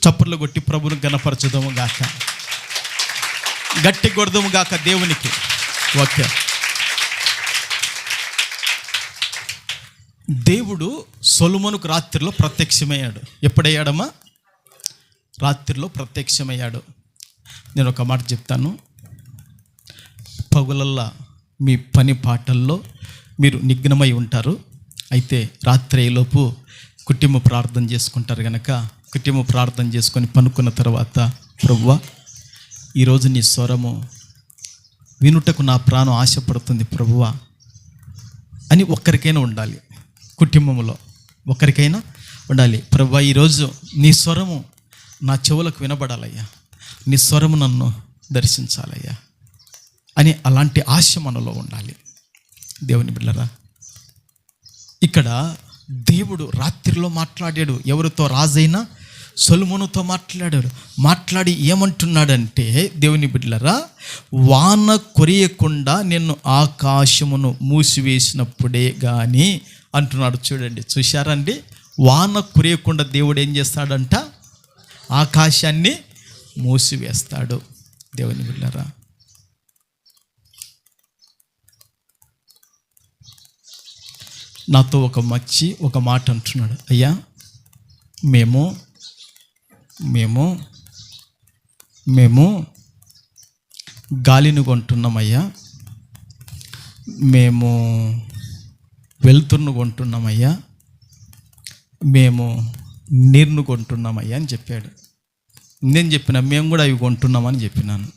చప్పట్లు కొట్టి ప్రభువును ఘనపరచుదాము గాక, గట్టి కొడదాము గాక దేవునికి. ఓకే, దేవుడు సొలొమోనుకు రాత్రిలో ప్రత్యక్షమయ్యాడు. ఎప్పుడయ్యాడమ్మా? రాత్రిలో ప్రత్యక్షమయ్యాడు. నేను ఒక మాట చెప్తాను. పగులల్లా మీ పని పాటల్లో మీరు నిఘ్నమై ఉంటారు. అయితే రాత్రిలోపు కుటుంబ ప్రార్థన చేసుకుంటారు కనుక, కుటుంబ ప్రార్థన చేసుకొని పనుకున్న తర్వాత, ప్రభువా ఈరోజు నీ స్వరము వినుటకు నా ప్రాణం ఆశపడుతుంది ప్రభువా అని ఒక్కరికైనా ఉండాలి. కుటుంబంలో ఒక్కరికైనా ఉండాలి. ప్రభువా ఈరోజు నీ స్వరము నా చెవులకు వినబడాలయ్యా, నీ స్వరము నన్ను దర్శించాలయ్యా అని అలాంటి ఆశ మనలో ఉండాలి. దేవుని బిడ్డలారా, ఇక్కడ దేవుడు రాత్రిలో మాట్లాడాడు. ఎవరితో? రాజైన సొలొమోనుతో మాట్లాడాడు. మాట్లాడి ఏమంటున్నాడంటే, దేవుని బిడ్డలారా, వాన కురియకుండా నిన్ను ఆకాశమును మూసివేసినప్పుడే కానీ అంటున్నాడు. చూడండి, చూశారండి? వాన కురియకుండా దేవుడు ఏం చేస్తాడంట? ఆకాశాన్ని మూసివేస్తాడు. దేవుని బిడ్డలారా, నాతో ఒక మాట అంటున్నాడు. అయ్యా, మేము గాలిని కొంటున్నామయ్యా, మేము వెలుతురును కొంటున్నామయ్యా, మేము నీరును కొంటున్నామయ్యా అని చెప్పాడు. నేను చెప్పిన మేము కూడా అవి కొంటున్నామని చెప్పినాను.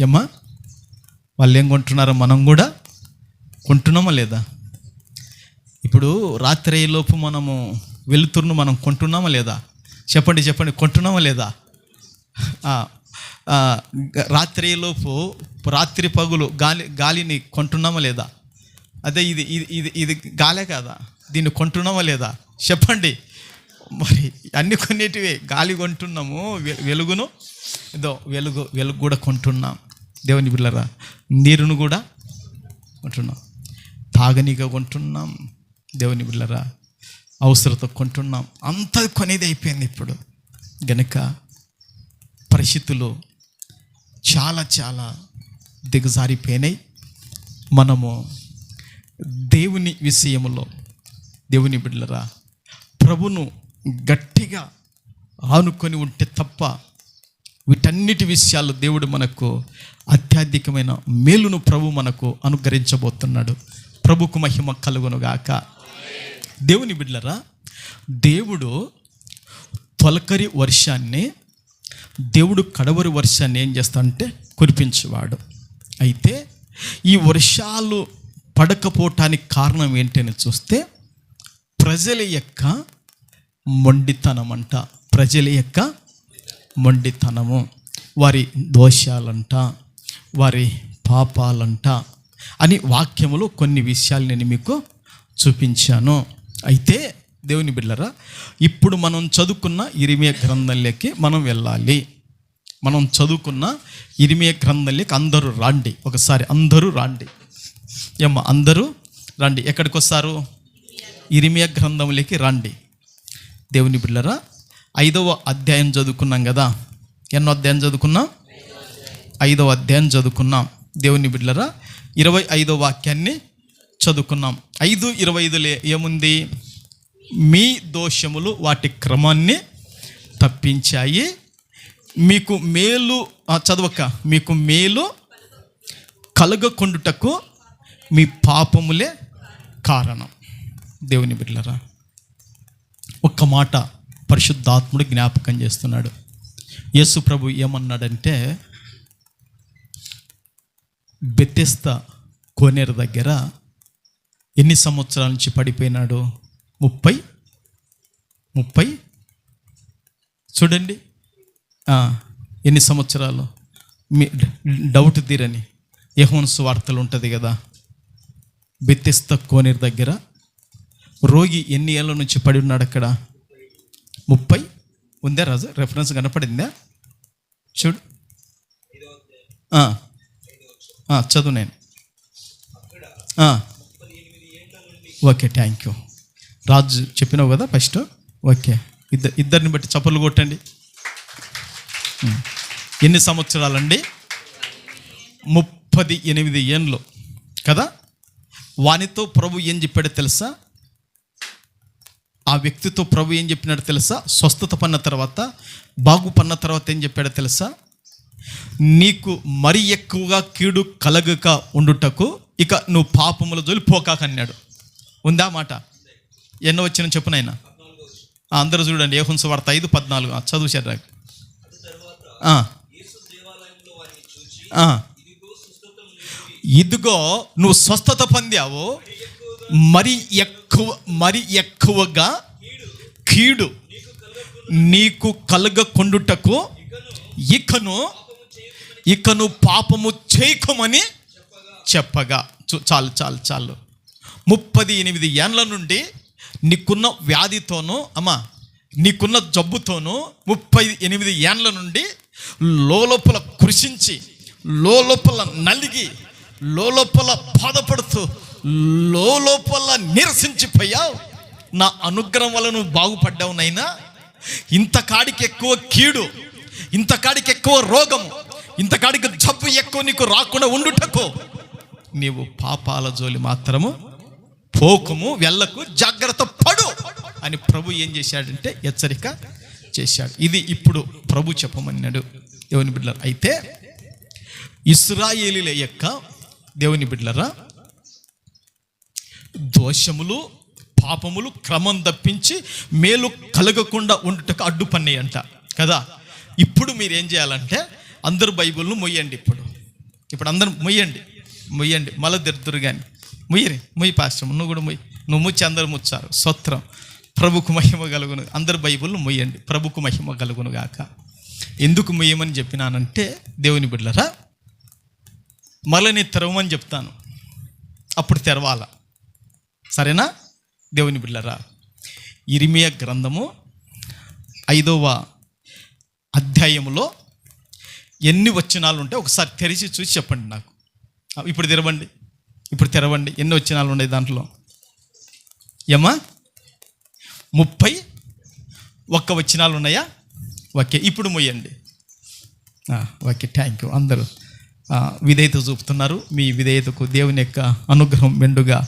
ఏమ్మా, వాళ్ళు ఏం కొంటున్నారో మనం కూడా కొంటున్నామా లేదా? ఇప్పుడు రాత్రి లోపు మనము వెలుతురును మనం కొంటున్నామా లేదా? చెప్పండి, కొంటున్నామా లేదా? రాత్రి పగులు గాలిని కొంటున్నామా లేదా? అదే ఇది గాలే కాదా? దీన్ని కొంటున్నామా లేదా? చెప్పండి. మరి అన్ని కొన్నిటివే, గాలి కొంటున్నాము, వెలుగును ఏదో వెలుగు కూడా కొంటున్నాం. దేవుని బిడ్డలారా, నీరును కూడా కొంటున్నాం, తాగనీగా కొంటున్నాం. దేవుని బిడ్డలారా, అవసరత కొంటున్నాం, అంతా కొనేది అయిపోయింది ఇప్పుడు. గనుక పరిస్థితులు చాలా చాలా దిగజారిపోయినాయి. మనము దేవుని విషయంలో, దేవుని బిడ్డలారా, ప్రభును గట్టిగా ఆనుకొని ఉంటే తప్ప వీటన్నిటి విషయాలు దేవుడు మనకు అత్యధికమైన మేలును ప్రభు మనకు అనుగ్రహించబోతున్నాడు. ప్రభుకు మహిమ కలుగునుగాక. దేవుని బిడ్డలారా, దేవుడు తొలకరి వర్షాన్ని, దేవుడు కడవరి వర్షాన్ని ఏం చేస్తాడంటే కురిపించేవాడు. అయితే ఈ వర్షాలు పడకపోవటానికి కారణం ఏంటని చూస్తే ప్రజల యొక్క మొండితనం అంట. ప్రజల యొక్క మొండితనము, వారి దోషాలంట, వారి పాపాలంట అని వాక్యములో కొన్ని విషయాలు నేను మీకు చూపించాను. అయితే దేవుని బిడ్డలారా, ఇప్పుడు మనం చదువుకున్న ఇర్మియా గ్రంథంలోకి మనం వెళ్ళాలి. మనం చదువుకున్న ఇర్మియా గ్రంథంలోకి అందరూ రాండి. ఒకసారి అందరూ రాండి. ఏమ్మా అందరూ రండి. ఎక్కడికి వస్తారు? ఇర్మియా గ్రంథంలోకి రండి. దేవుని బిడ్డలారా, 5వ అధ్యాయం చదువుకున్నాం కదా. ఎన్నో అధ్యాయం చదువుకున్నాం? 5వ అధ్యాయం చదువుకున్నాం. దేవుని బిడ్డలారా, 25వ వాక్యాన్ని చదువుకున్నాం. 5:25 ఏముంది? మీ దోషములు వాటి క్రమాన్ని తప్పించాయి, మీకు మేలు చదవక మీకు మేలు కలగకుండుటకు మీ పాపములే కారణం. దేవుని బిడ్డలారా, ఒక్క మాట పరిశుద్ధాత్ముడు జ్ఞాపకం చేస్తున్నాడు. యేసు ప్రభు ఏమన్నాడంటే, బెతెస్దా కోనేరు దగ్గర ఎన్ని సంవత్సరాల నుంచి పడిపోయినాడు? 30 చూడండి, ఎన్ని సంవత్సరాలు? మీ డౌట్ తీరని యోహాను సువార్తలు ఉంటుంది కదా. బెతెస్దా కోనేరు దగ్గర రోగి ఎన్ని ఏళ్ళ నుంచి పడి ఉన్నాడు అక్కడ? 30 ఉందా రాజు? రెఫరెన్స్ కనపడిందా? చూడు, చదువు నేను. ఓకే, థ్యాంక్ యూ రాజు, చెప్పినావు కదా ఫస్ట్. ఓకే, ఇద్దరిని బట్టి చప్పలు కొట్టండి. ఎన్ని సంవత్సరాలండి? 38 ఏండ్లు కదా. వానితో ప్రభు ఏం చెప్పాడో తెలుసా? ఆ వ్యక్తితో ప్రభు ఏం చెప్పినాడో తెలుసా? స్వస్థత పన్న తర్వాత, బాగుపన్న తర్వాత ఏం చెప్పాడో తెలుసా? నీకు మరి ఎక్కువగా కీడు కలగక ఉండుటకు ఇక నువ్వు పాపముల జోలి పోకాక అన్నాడు. ఉందా మాట? ఎన్నో వచ్చిన చెప్పునైనా అందరూ చూడండి. యోహాను సువార్త 5:14 చదువుశారు. ఇదిగో నువ్వు స్వస్థత పొందావు, మరి ఎక్కువగా కీడు నీకు కలగకుండుటకు ఇకను పాపము చేయకమని చెప్పగా. చాలు 38 ఏండ్ల నుండి నీకున్న వ్యాధితోనూ, నీకున్న జబ్బుతోనూ 38 ఏండ్ల నుండి లోపల కృషించి, లోపల నలిగి, లోపల బాధపడుతూ, లోపల నిరసించిపోయావు. నా అనుగ్రహం వల్ల నువ్వు బాగుపడ్డావు నైనా. ఇంతకాడికి ఎక్కువ కీడు, ఇంతకాడికి ఎక్కువ రోగము, ఇంతకాడికి జబ్బు ఎక్కువ నీకు రాకుండా ఉండుటకు నీవు పాపాల జోలి మాత్రము పోకుము, వెళ్ళకు, జాగ్రత్త పడు అని ప్రభు ఏం చేశాడంటే హెచ్చరిక చేశాడు. ఇది ఇప్పుడు ప్రభు చెప్పమన్నాడు. దేవుని బిడ్డలారా, అయితే ఇశ్రాయేలీల యొక్క దేవుని బిడ్డలారా దోషములు, పాపములు క్రమం తప్పించి మేలు కలగకుండా ఉండుటకు అడ్డుపన్నాయి అంట కదా. ఇప్పుడు మీరు ఏం చేయాలంటే అందరూ బైబిల్ను మొయ్యండి. ఇప్పుడు అందరూ మొయ్యండి. మళ్ళీ తిరుతురు కానీ మొయ్యి పాస్టర్, నువ్వు కూడా మొయ్యి. నువ్వు ముచ్చి అందరూ ముచ్చారు. స్తోత్రం. ప్రభుకు మహిమ కలుగును. అందరు బైబిల్ను మొయ్యండి. ప్రభుకు మహిమ కలుగును గాక. ఎందుకు మొయ్యమని చెప్పినానంటే, దేవుని బిడ్డలారా, మళ్ళీ నేను తెరవమని చెప్తాను, అప్పుడు తెరవాల. సరేనా? దేవుని బిడ్డలారా, ఇర్మియా గ్రంథము 5వ అధ్యాయంలో ఎన్ని వచనాలు ఉంటాయి ఒకసారి తెరిచి చూసి చెప్పండి నాకు. ఇప్పుడు తెరవండి. ఎన్ని వచనాలు ఉన్నాయి దాంట్లో? ఏమా 31 వచనాలు ఉన్నాయా? ఓకే, ఇప్పుడు మొయ్యండి. Okay, thank you. అందరూ విధేయత చూపుతున్నారు. మీ విధేయతకు దేవుని యొక్క అనుగ్రహం మెండుగా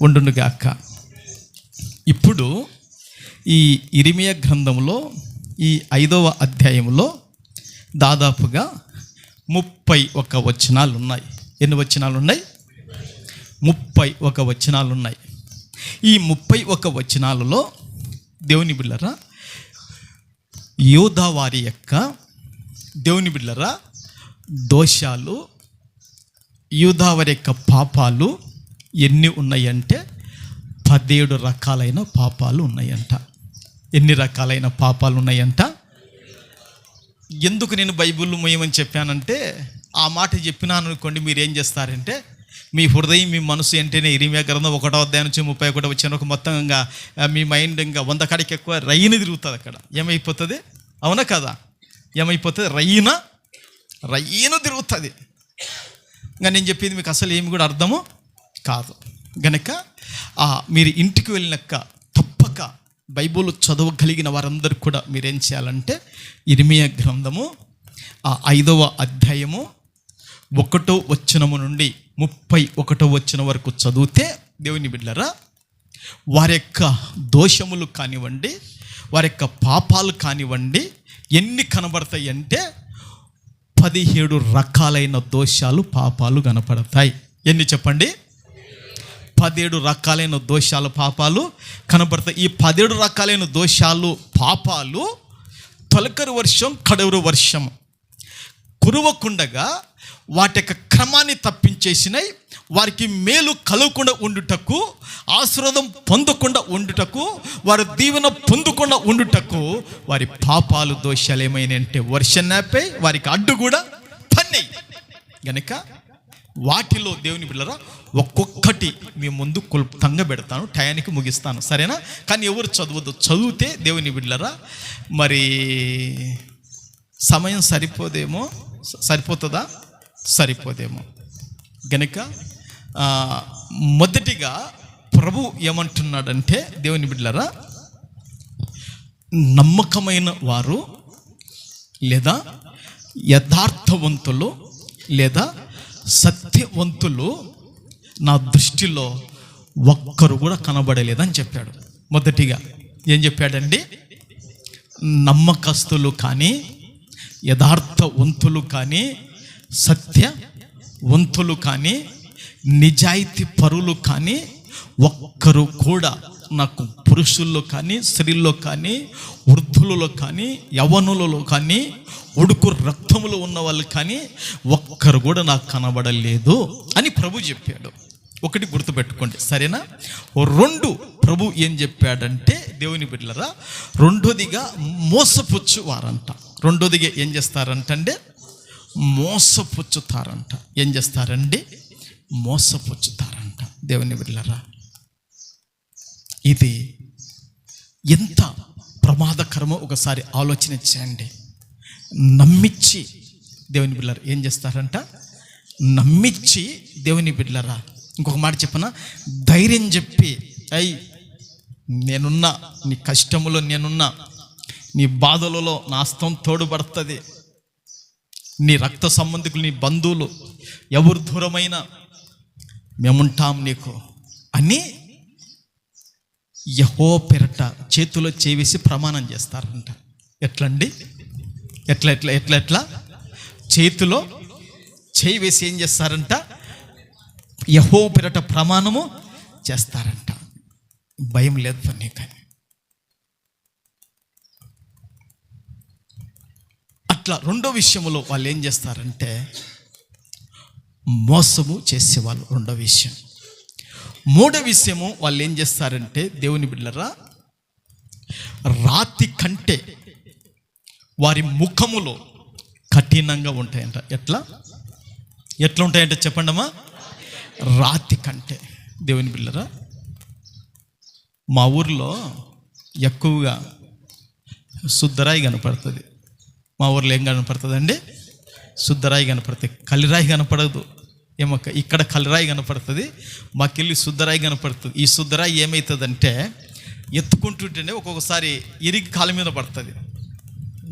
ఉండునుగాక. ఇప్పుడు ఈ ఇర్మీయా గ్రంథంలో ఈ 5వ అధ్యాయంలో దాదాపుగా 31 వచనాలు ఉన్నాయి. ఎన్ని వచనాలు ఉన్నాయి? 31 వచనాలు ఉన్నాయి. ఈ 31 వచనాలలో దేవుని బిడ్డలారా, యూదా వారి యొక్క దేవుని బిడ్డలారా దోషాలు, యూదా వారి యొక్క పాపాలు ఎన్ని ఉన్నాయంటే 17 రకాలైన పాపాలు ఉన్నాయంట. ఎన్ని రకాలైన పాపాలు ఉన్నాయంట? ఎందుకు నేను బైబిల్ మొయ్యమని చెప్పానంటే, ఆ మాట చెప్పినాను అనుకోండి, మీరు ఏం చేస్తారంటే మీ హృదయం మీ మనసు ఏంటనే ఇర్మీయా గ్రంథం 1వ అధ్యాయం నుంచి 31 వచ్చిన ఒక మొత్తంగా మీ మైండ్ ఇంకా 100 కాడికి ఎక్కువ రయ్యని తిరుగుతుంది. అక్కడ ఏమైపోతుంది? అవునా కదా? ఏమైపోతుంది? రయ్యను తిరుగుతుంది. ఇంకా నేను చెప్పేది మీకు అసలు ఏమి కూడా అర్థము కాదు. గనక మీరు ఇంటికి వెళ్ళినాక తప్పక బైబిల్ చదవగలిగిన వారందరూ కూడా మీరేం చేయాలంటే ఇర్మీయా గ్రంథము 5వ అధ్యాయము 1వ వచనము నుండి 31వ వచనం వరకు చదివితే దేవుని బిడ్డలారా, వారి యొక్క దోషములు కానివ్వండి, వారి యొక్క పాపాలు కానివ్వండి, ఎన్ని కనబడతాయి అంటే 17 రకాలైన దోషాలు, పాపాలు కనపడతాయి. ఎన్ని చెప్పండి? 17 రకాలైన దోషాలు, పాపాలు కనబడతాయి. ఈ 17 రకాలైన దోషాలు, పాపాలు తొలకరి వర్షం, కడవరు వర్షం కురవకుండగా వాటి యొక్క క్రమాన్ని తప్పించేసినాయి. వారికి మేలు కలగకుండా ఉండుటకు, ఆశీర్వాదం పొందకుండా ఉండుటకు, వారి దీవెన పొందకుండా ఉండుటకు వారి పాపాలు, దోషాలు ఏమైనాయంటే వర్షం నాపై వారికి అడ్డు కూడా పన్నాయి. గనుక వాటిలో దేవుని బిడ్డలారా ఒక్కొక్కటి మీ ముందు క్లుప్తంగా పెడతాను, టయానికి ముగిస్తాను, సరేనా? కానీ ఎవరు చదవద్దు. చదివితే దేవుని బిడ్డలారా మరి సమయం సరిపోతుందా? సరిపోదేమో. గనుక మొదటిగా ప్రభు ఏమంటున్నాడంటే దేవుని బిడ్డలారా, నమ్మకమైన వారు లేదా యథార్థవంతులు లేదా సత్యవంతులు నా దృష్టిలో ఒక్కరు కూడా కనబడలేదని చెప్పాడు. మొదటిగా ఏం చెప్పాడండి? నమ్మకస్తులు కానీ, యథార్థవంతులు కానీ, సత్యవంతులు కానీ, నిజాయితీ పరులు కానీ ఒక్కరు కూడా నాకు పురుషుల్లో కానీ, స్త్రీల్లో కానీ, వృద్ధులలో కానీ, యవ్వనులలో కానీ, ఉడుకు రక్తములు ఉన్న వాళ్ళు కానీ ఒక్కరు కూడా నాకు కనబడలేదు అని ప్రభు చెప్పాడు. ఒకటి గుర్తుపెట్టుకోండి, సరేనా? 2 ప్రభు ఏం చెప్పాడంటే దేవుని బిడ్డలారా, రెండోదిగా మోసపుచ్చువారంట. రెండోదిగా ఏం చేస్తారంటే మోసపుచ్చుతారంట. ఏం చేస్తారండి? మోసపుచ్చుతారంట. దేవుని బిడ్డలారా, ఇది ఎంత ప్రమాదకరమో ఒకసారి ఆలోచన చేయండి. నమ్మించి దేవుని బిడ్డలారా ఏం చేస్తారంట? నమ్మించి దేవుని బిడ్డలారా, ఇంకొక మాట చెప్పనా, ధైర్యం చెప్పి, నేనున్నా, నీ కష్టములో నేనున్నా, నీ బాధలలో నా హస్తం తోడుపడుతుంది, నీ రక్త సంబంధికులు, నీ బంధువులు ఎవరు దూరమైనా మేముంటాం నీకు అని యెహోవా పేరట చేతిలో చేవేసి ప్రమాణం చేస్తారంట. ఎట్లండి? ఎట్లా చేతిలో చేయి వేసి ఏం చేస్తారంట? యెహోవా పేరట ప్రమాణము చేస్తారంట. భయం లేదు పని. కానీ అట్లా రెండో విషయంలో వాళ్ళు ఏం చేస్తారంటే మోసము చేసేవాళ్ళు. రెండో విషయం. మూడో విషయము వాళ్ళు ఏం చేస్తారంటే దేవుని బిడ్డలారా, రాతి కంటే వారి ముఖములో కఠినంగా ఉంటాయంట. ఎట్లా ఉంటాయంటే చెప్పండమ్మా? రాతి కంటే. దేవుని బిడ్డలారా, మా ఊర్లో ఎక్కువగా శుద్ధరాయి కనపడుతుంది. మా ఊర్లో ఏం కనపడుతుందండి? శుద్ధరాయి కనపడుతుంది, కలిరాయి కనపడదు. ఏమక్క ఇక్కడ కలిరాయి కనపడుతుంది, మాకెళ్ళి శుద్ధరాయి కనపడుతుంది. ఈ శుద్ధరాయి ఏమవుతుందంటే ఎత్తుకుంటుంటేనే ఒక్కొక్కసారి ఇరిగి కాలు మీద పడుతుంది.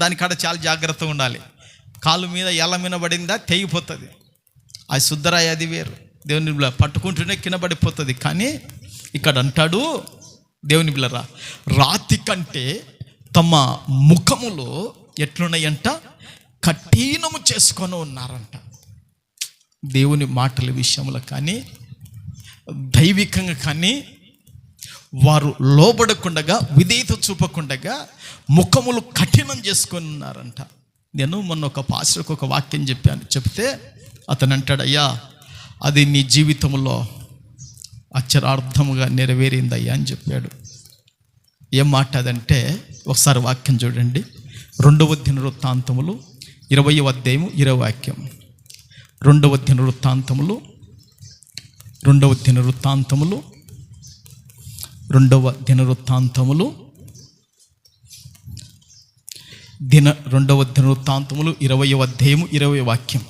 దానికాడ చాలా జాగ్రత్తగా ఉండాలి. కాలు మీద ఎల్ల మీద పడిందా తెగిపోతుంది. ఆ శుద్ధరాయి అది వేరు. దేవుని బిడ్డ పట్టుకుంటూనే కింద పడిపోతుంది. కానీ ఇక్కడ అంటాడు దేవుని బిడ్డరా, రాతి కంటే తమ ముఖములో ఎట్లున్నాయంట, కఠినము చేసుకొని ఉన్నారంట. దేవుని మాటల విషయంలో కానీ దైవికంగా కానీ వారు లోబడకుండగా, విధేయత చూపకుండగా ముఖములు కఠినం చేసుకొని ఉన్నారంట. నేను మొన్న ఒక పాస్టర్కి ఒక వాక్యం చెప్తే అతను అంటాడు, అయ్యా అది నీ జీవితంలో అక్షరార్థముగా నెరవేరిందయ్యా అని చెప్పాడు. ఏం మాట అదంటే ఒకసారి వాక్యం చూడండి. 2వ దినవృత్తాంతములు 20వ అధ్యాయము 20వ వాక్యం. 2వ దినవృత్తాంతములు 2వ దినవృత్తాంతములు 2వ దినవృత్తాంతములు 20వ అధ్యాయము 20వ వాక్యం.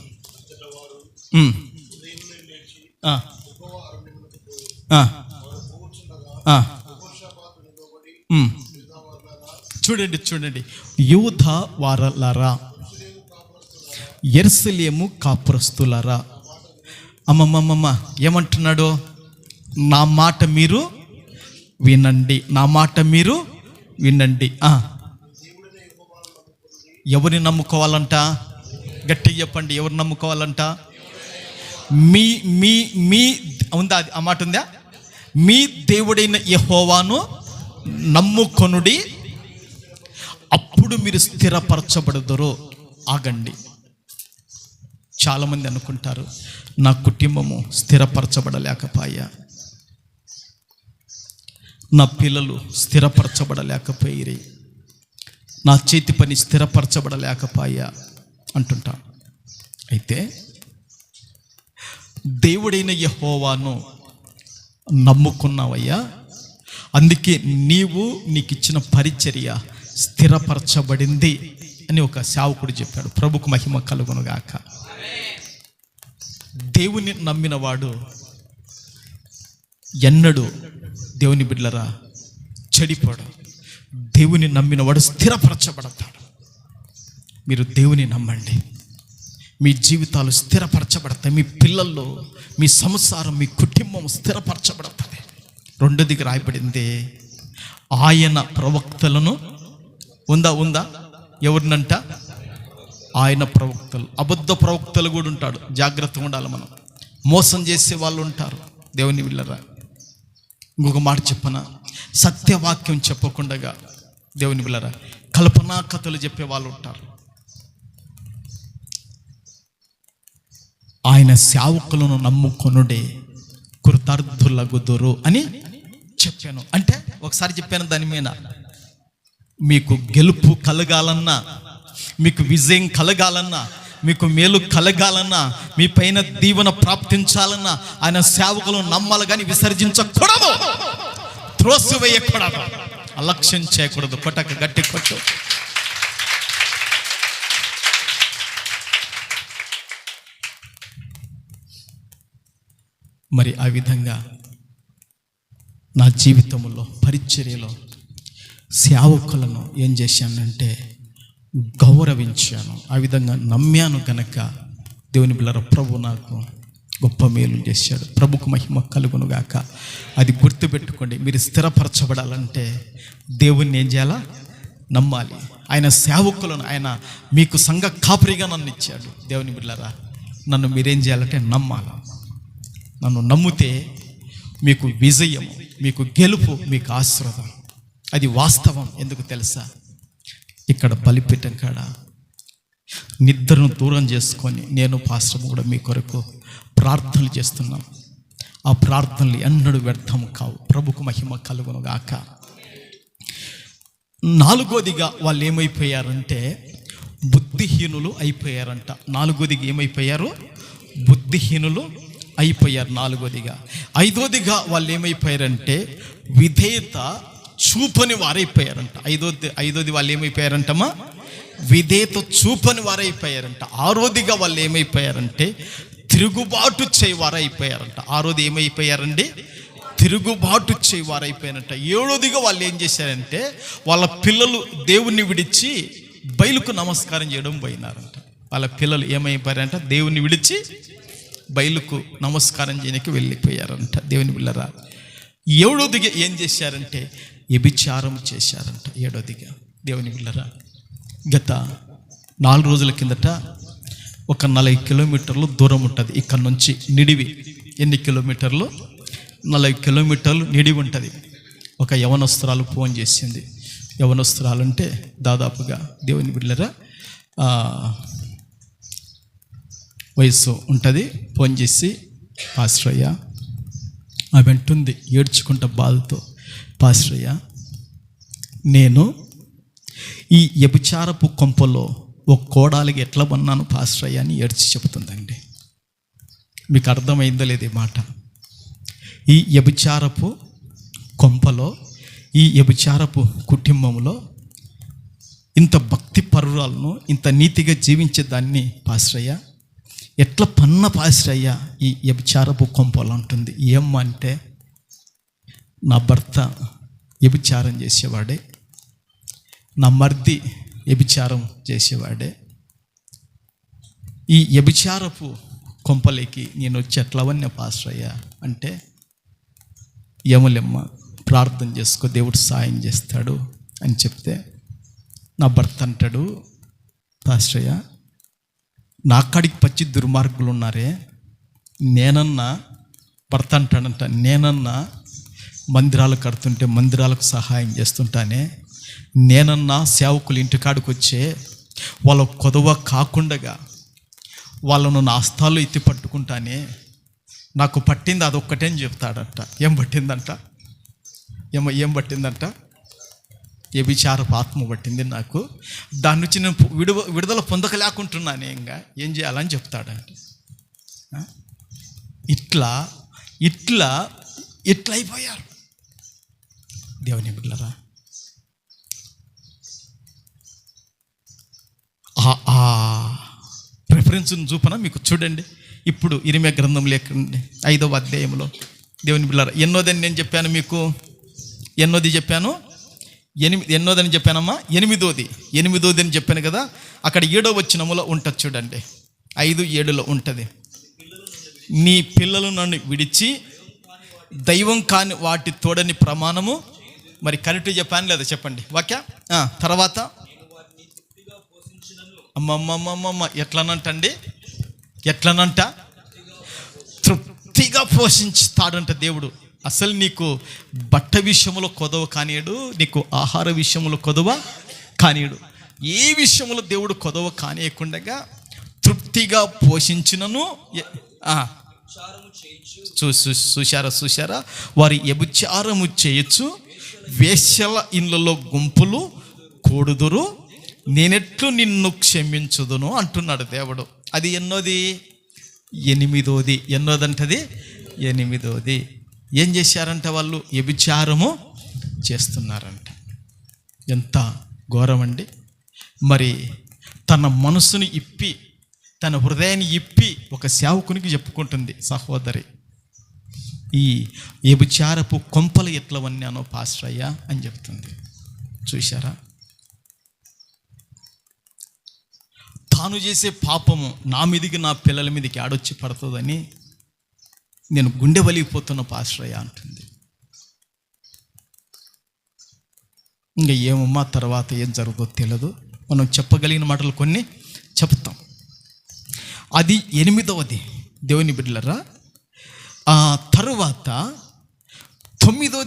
చూడండి, యూద వారలారా, యెరూషలేము కాపురస్తులారా. అమ్మమ్మమ్మ ఏమంటున్నాడు? నా మాట మీరు వినండి, నా మాట మీరు వినండి. ఎవరిని నమ్ముకోవాలంట? గట్టిగా చెప్పండి, ఎవరు నమ్ముకోవాలంట? మీ మీ మీ ఉందా? ఆ మాట ఉందా? మీ దేవుడైన యెహోవాను నమ్ముకొనుడి, అప్పుడు మీరు స్థిరపరచబడదురు. ఆగండి. చాలామంది అనుకుంటారు, నా కుటుంబము స్థిరపరచబడలేకపోయా, నా పిల్లలు స్థిరపరచబడలేకపోయిరి, నా చేతి పని స్థిరపరచబడలేకపోయా అంటుంటాను. అయితే దేవుడైన యెహోవాను నమ్ముకున్నావయ్యా, అందుకే నీకు ఇచ్చిన పరిచర్య స్థిరపరచబడింది అని ఒక సేవకుడు చెప్పాడు. ప్రభుకు మహిమ కలుగునుగాక. దేవుని నమ్మినవాడు ఎన్నడూ దేవుని బిడ్డలరా చెడిపోడు. దేవుని నమ్మినవాడు స్థిరపరచబడతాడు. మీరు దేవుని నమ్మండి, మీ జీవితాలు స్థిరపరచబడతాయి. మీ పిల్లల్లో, మీ సంసారం, మీ కుటుంబం స్థిరపరచబడుతుంది. 2వ రాయబడింది, ఆయన ప్రవక్తలను ఉందా ఎవరినంట? ఆయన ప్రవక్తలు. అబద్ధ ప్రవక్తలు కూడా ఉంటాడు, జాగ్రత్తగా ఉండాలి. మనం మోసం చేసే వాళ్ళు ఉంటారు. దేవుని బిడ్డలారా, ఇంకొక మాట చెప్పనా, సత్యవాక్యం చెప్పకుండా దేవుని బిడ్డలారా కల్పనా కథలు చెప్పే వాళ్ళు ఉంటారు. ఆయన సేవకులను నమ్ముకొనుడే కృతార్థులగుదురు అని చెప్పాను. అంటే ఒకసారి చెప్పాను, దాని మీద మీకు గెలుపు కలగాలన్నా, మీకు విజయం కలగాలన్నా, మీకు మేలు కలగాలన్నా, మీ పైన దీవెన ప్రాప్తించాలన్నా ఆయన సేవకులను నమ్మాలి, కానీ విసర్జించకూడదు, త్రోసివేయకూడదు, అలక్ష్యం చేయకూడదు. కొట్టక గట్టి కొట్టు. మరి ఆ విధంగా నా జీవితంలో పరిచర్యలో సేవకులను ఏం చేశానంటే గౌరవించాను. ఆ విధంగా నమ్మాను కనుక దేవుని బిడ్డలారా ప్రభు నాకు గొప్ప మేలు చేశాడు. ప్రభుకు మహిమ కలుగునుగాక. అది గుర్తుపెట్టుకోండి. మీరు స్థిరపరచబడాలంటే దేవుణ్ణి ఏం చేయాలా? నమ్మాలి. ఆయన సేవకులను, ఆయన మీకు సంఘ కాపరిగా నన్ను ఇచ్చాడు. దేవుని బిడ్డలారా నన్ను మీరేం చేయాలంటే నమ్మాలి. నన్ను నమ్మితే మీకు విజయం, మీకు గెలుపు, మీకు ఆశీర్వాదం. అది వాస్తవం. ఎందుకు తెలుసా? ఇక్కడ బలిపీఠం కాడ నిద్రను దూరం చేసుకొని నేను పాస్టర్ కూడా మీ కొరకు ప్రార్థనలు చేస్తున్నాం. ఆ ప్రార్థనలు ఎన్నడూ వ్యర్థం కావు. ప్రభుకు మహిమ కలుగును గాక. 4వదిగా వాళ్ళు ఏమైపోయారంటే బుద్ధిహీనులు అయిపోయారంట. 4వదిగా ఏమైపోయారు? బుద్ధిహీనులు అయిపోయారు 4వదిగా. 5వదిగా వాళ్ళు ఏమైపోయారంటే విధేయత చూపని వారైపోయారంట. ఐదోది వాళ్ళు ఏమైపోయారంటమ్మా? విధేయత చూపని వారైపోయారంట. ఆరోదిగా వాళ్ళు ఏమైపోయారంటే తిరుగుబాటు చేయవారైపోయారంట. ఆరోది ఏమైపోయారండి? తిరుగుబాటు చేయవారైపోయారంట. ఏడోదిగా వాళ్ళు ఏం చేశారంటే వాళ్ళ పిల్లలు దేవుణ్ణి విడిచి బయలుకు నమస్కారం చేయడం పోయినారంట. వాళ్ళ పిల్లలు ఏమైపోయారంట? దేవుణ్ణి విడిచి బయలుకు నమస్కారం చేయడానికి వెళ్ళిపోయారంట. దేవుని పిల్లరా, ఏడోదిగా ఏం చేశారంటే వ్యభిచారం చేశారంట. ఏడోదిగా దేవుని పిల్లరా, గత 4 రోజుల కిందట ఒక 40 కిలోమీటర్లు దూరం ఉంటుంది ఇక్కడ నుంచి నిడివి. ఎన్ని కిలోమీటర్లు? 40 కిలోమీటర్లు నిడివి ఉంటుంది. ఒక యవనస్తురాలు ఫోన్ చేసింది. యవనస్తురాలు అంటే దాదాపుగా దేవుని బిడ్డలరా వయసు ఉంటుంది. ఫోన్ చేసి, పాస్టరయ్య, ఆమె అంటుంది ఏడ్చుకుంటా బాధతో, పాస్టరయ్య, నేను ఈ వ్యభిచారపు కొంపలో ఒక కోడాలికి ఎట్లా పన్నాను పాస్టరయ్య అని ఏడ్చి చెబుతుందండి. మీకు అర్థమైందో లేదు ఈ మాట? ఈ వ్యభిచారపు కొంపలో, ఈ వ్యభిచారపు కుటుంబంలో ఇంత భక్తి పరురాలను, ఇంత నీతిగా జీవించే దాన్ని పాస్టరయ్య ఎట్లా పన్న పాస్టరయ్య ఈ వ్యభిచారపు కొంపలో ఉంటుంది. ఏమంటే నా భర్త వ్యభిచారం చేసేవాడే, నా మర్ది వ్యభిచారం చేసేవాడే. ఈ వ్యభిచారపు కొంపలేకి నేను వచ్చి ఎట్లవన్నీ పాస్టరయ్య అంటే, ఏమలేమ్మ ప్రార్థన చేసుకో, దేవుడు సాయం చేస్తాడు అని చెప్తే నా భర్త అంటాడు, పాస్టరయ్య, నా కాడికి పచ్చి దుర్మార్గులు ఉన్నారే, నేనన్నా, భర్త అంటాడంట, నేనన్నా మందిరాలు కడుతుంటే మందిరాలకు సహాయం చేస్తుంటానే, నేనన్నా సేవకులు ఇంటికాడికి వచ్చే వాళ్ళ కొదవ కాకుండా వాళ్ళను నా హస్తాలు ఎత్తి పట్టుకుంటానే, నాకు పట్టింది అదొక్కటే అని చెప్తాడంట. ఏం పట్టిందంట? ఏం పట్టిందంట? వ్యభిచారపు ఆత్మ పట్టింది నాకు, దాని నుంచి నేను విడుదల పొందకలేకుంటున్నాను, ఇంకా ఏం చేయాలని చెప్తాడంట. ఇట్లా ఇట్లా ఇట్లా అయిపోయారు దేవుని బిడ్డలారా. ప్రిఫరెన్స్ని చూపన మీకు చూడండి. ఇప్పుడు ఇరిమియా గ్రంథం లేకండి 5వ అధ్యాయంలో దేవుని బిడ్డలారా, ఎన్నోదని నేను చెప్పాను మీకు? ఎన్నోది చెప్పాను? ఎన్నోదని చెప్పానమ్మా? 8వ. 8వ అని చెప్పాను కదా. అక్కడ 7వ వచనములో ఉంటుంది చూడండి, 5:7లో ఉంటుంది. నీ పిల్లలు నన్ను విడిచి దైవం కాని వాటి తోడని ప్రమాణము. మరి కరెక్ట్ చెప్పాను లేదా చెప్పండి వాక్య. తర్వాత అమ్మమ్మమ్మమ్మ ఎట్లనంటండి? ఎట్లనంట? తృప్తిగా పోషించుతాడంట దేవుడు. అసలు నీకు బట్ట విషయంలో కొదవ కానీయడు, నీకు ఆహార విషయంలో కొదవ కానీయడు. ఏ విషయంలో దేవుడు కొదవ కానీయకుండా తృప్తిగా పోషించినను. చూశారా? వారి వ్యభిచారము చేయొచ్చు, వేశ్యల ఇళ్ళలో గుంపులు కూడుదురు, నేనెట్లు నిన్ను క్షమించుదును అంటున్నాడు దేవుడు. అది ఎన్నోది? 8వ. ఎన్నోదంటది? 8వ. ఏం చేశారంట వాళ్ళు? వ్యభిచారము చేస్తున్నారంట. ఎంత ఘోరం అండి! మరి తన మనసుని ఇప్పి, తన హృదయాన్ని ఇప్పి ఒక సేవకునికి చెప్పుకుంటుంది సహోదరి, ఈ వ్యభిచారపు కొంపలు ఎట్లవన్నానో పాస్టరయ్య అని చెప్తుంది. చూశారా? తాను చేసే పాపము నా మీదికి, నా పిల్లల మీదకి ఆడొచ్చి పడుతుందని నేను గుండె వలిగిపోతున్న పాస్టరయ్య అంటుంది. ఇంకా ఏమమ్మా తర్వాత ఏం జరుగుతుందో తెలియదు. మనం చెప్పగలిగిన మాటలు కొన్ని చెప్తాం. అది 8వ దేవుని బిడ్డలరా. ఆ తరువాత 9వ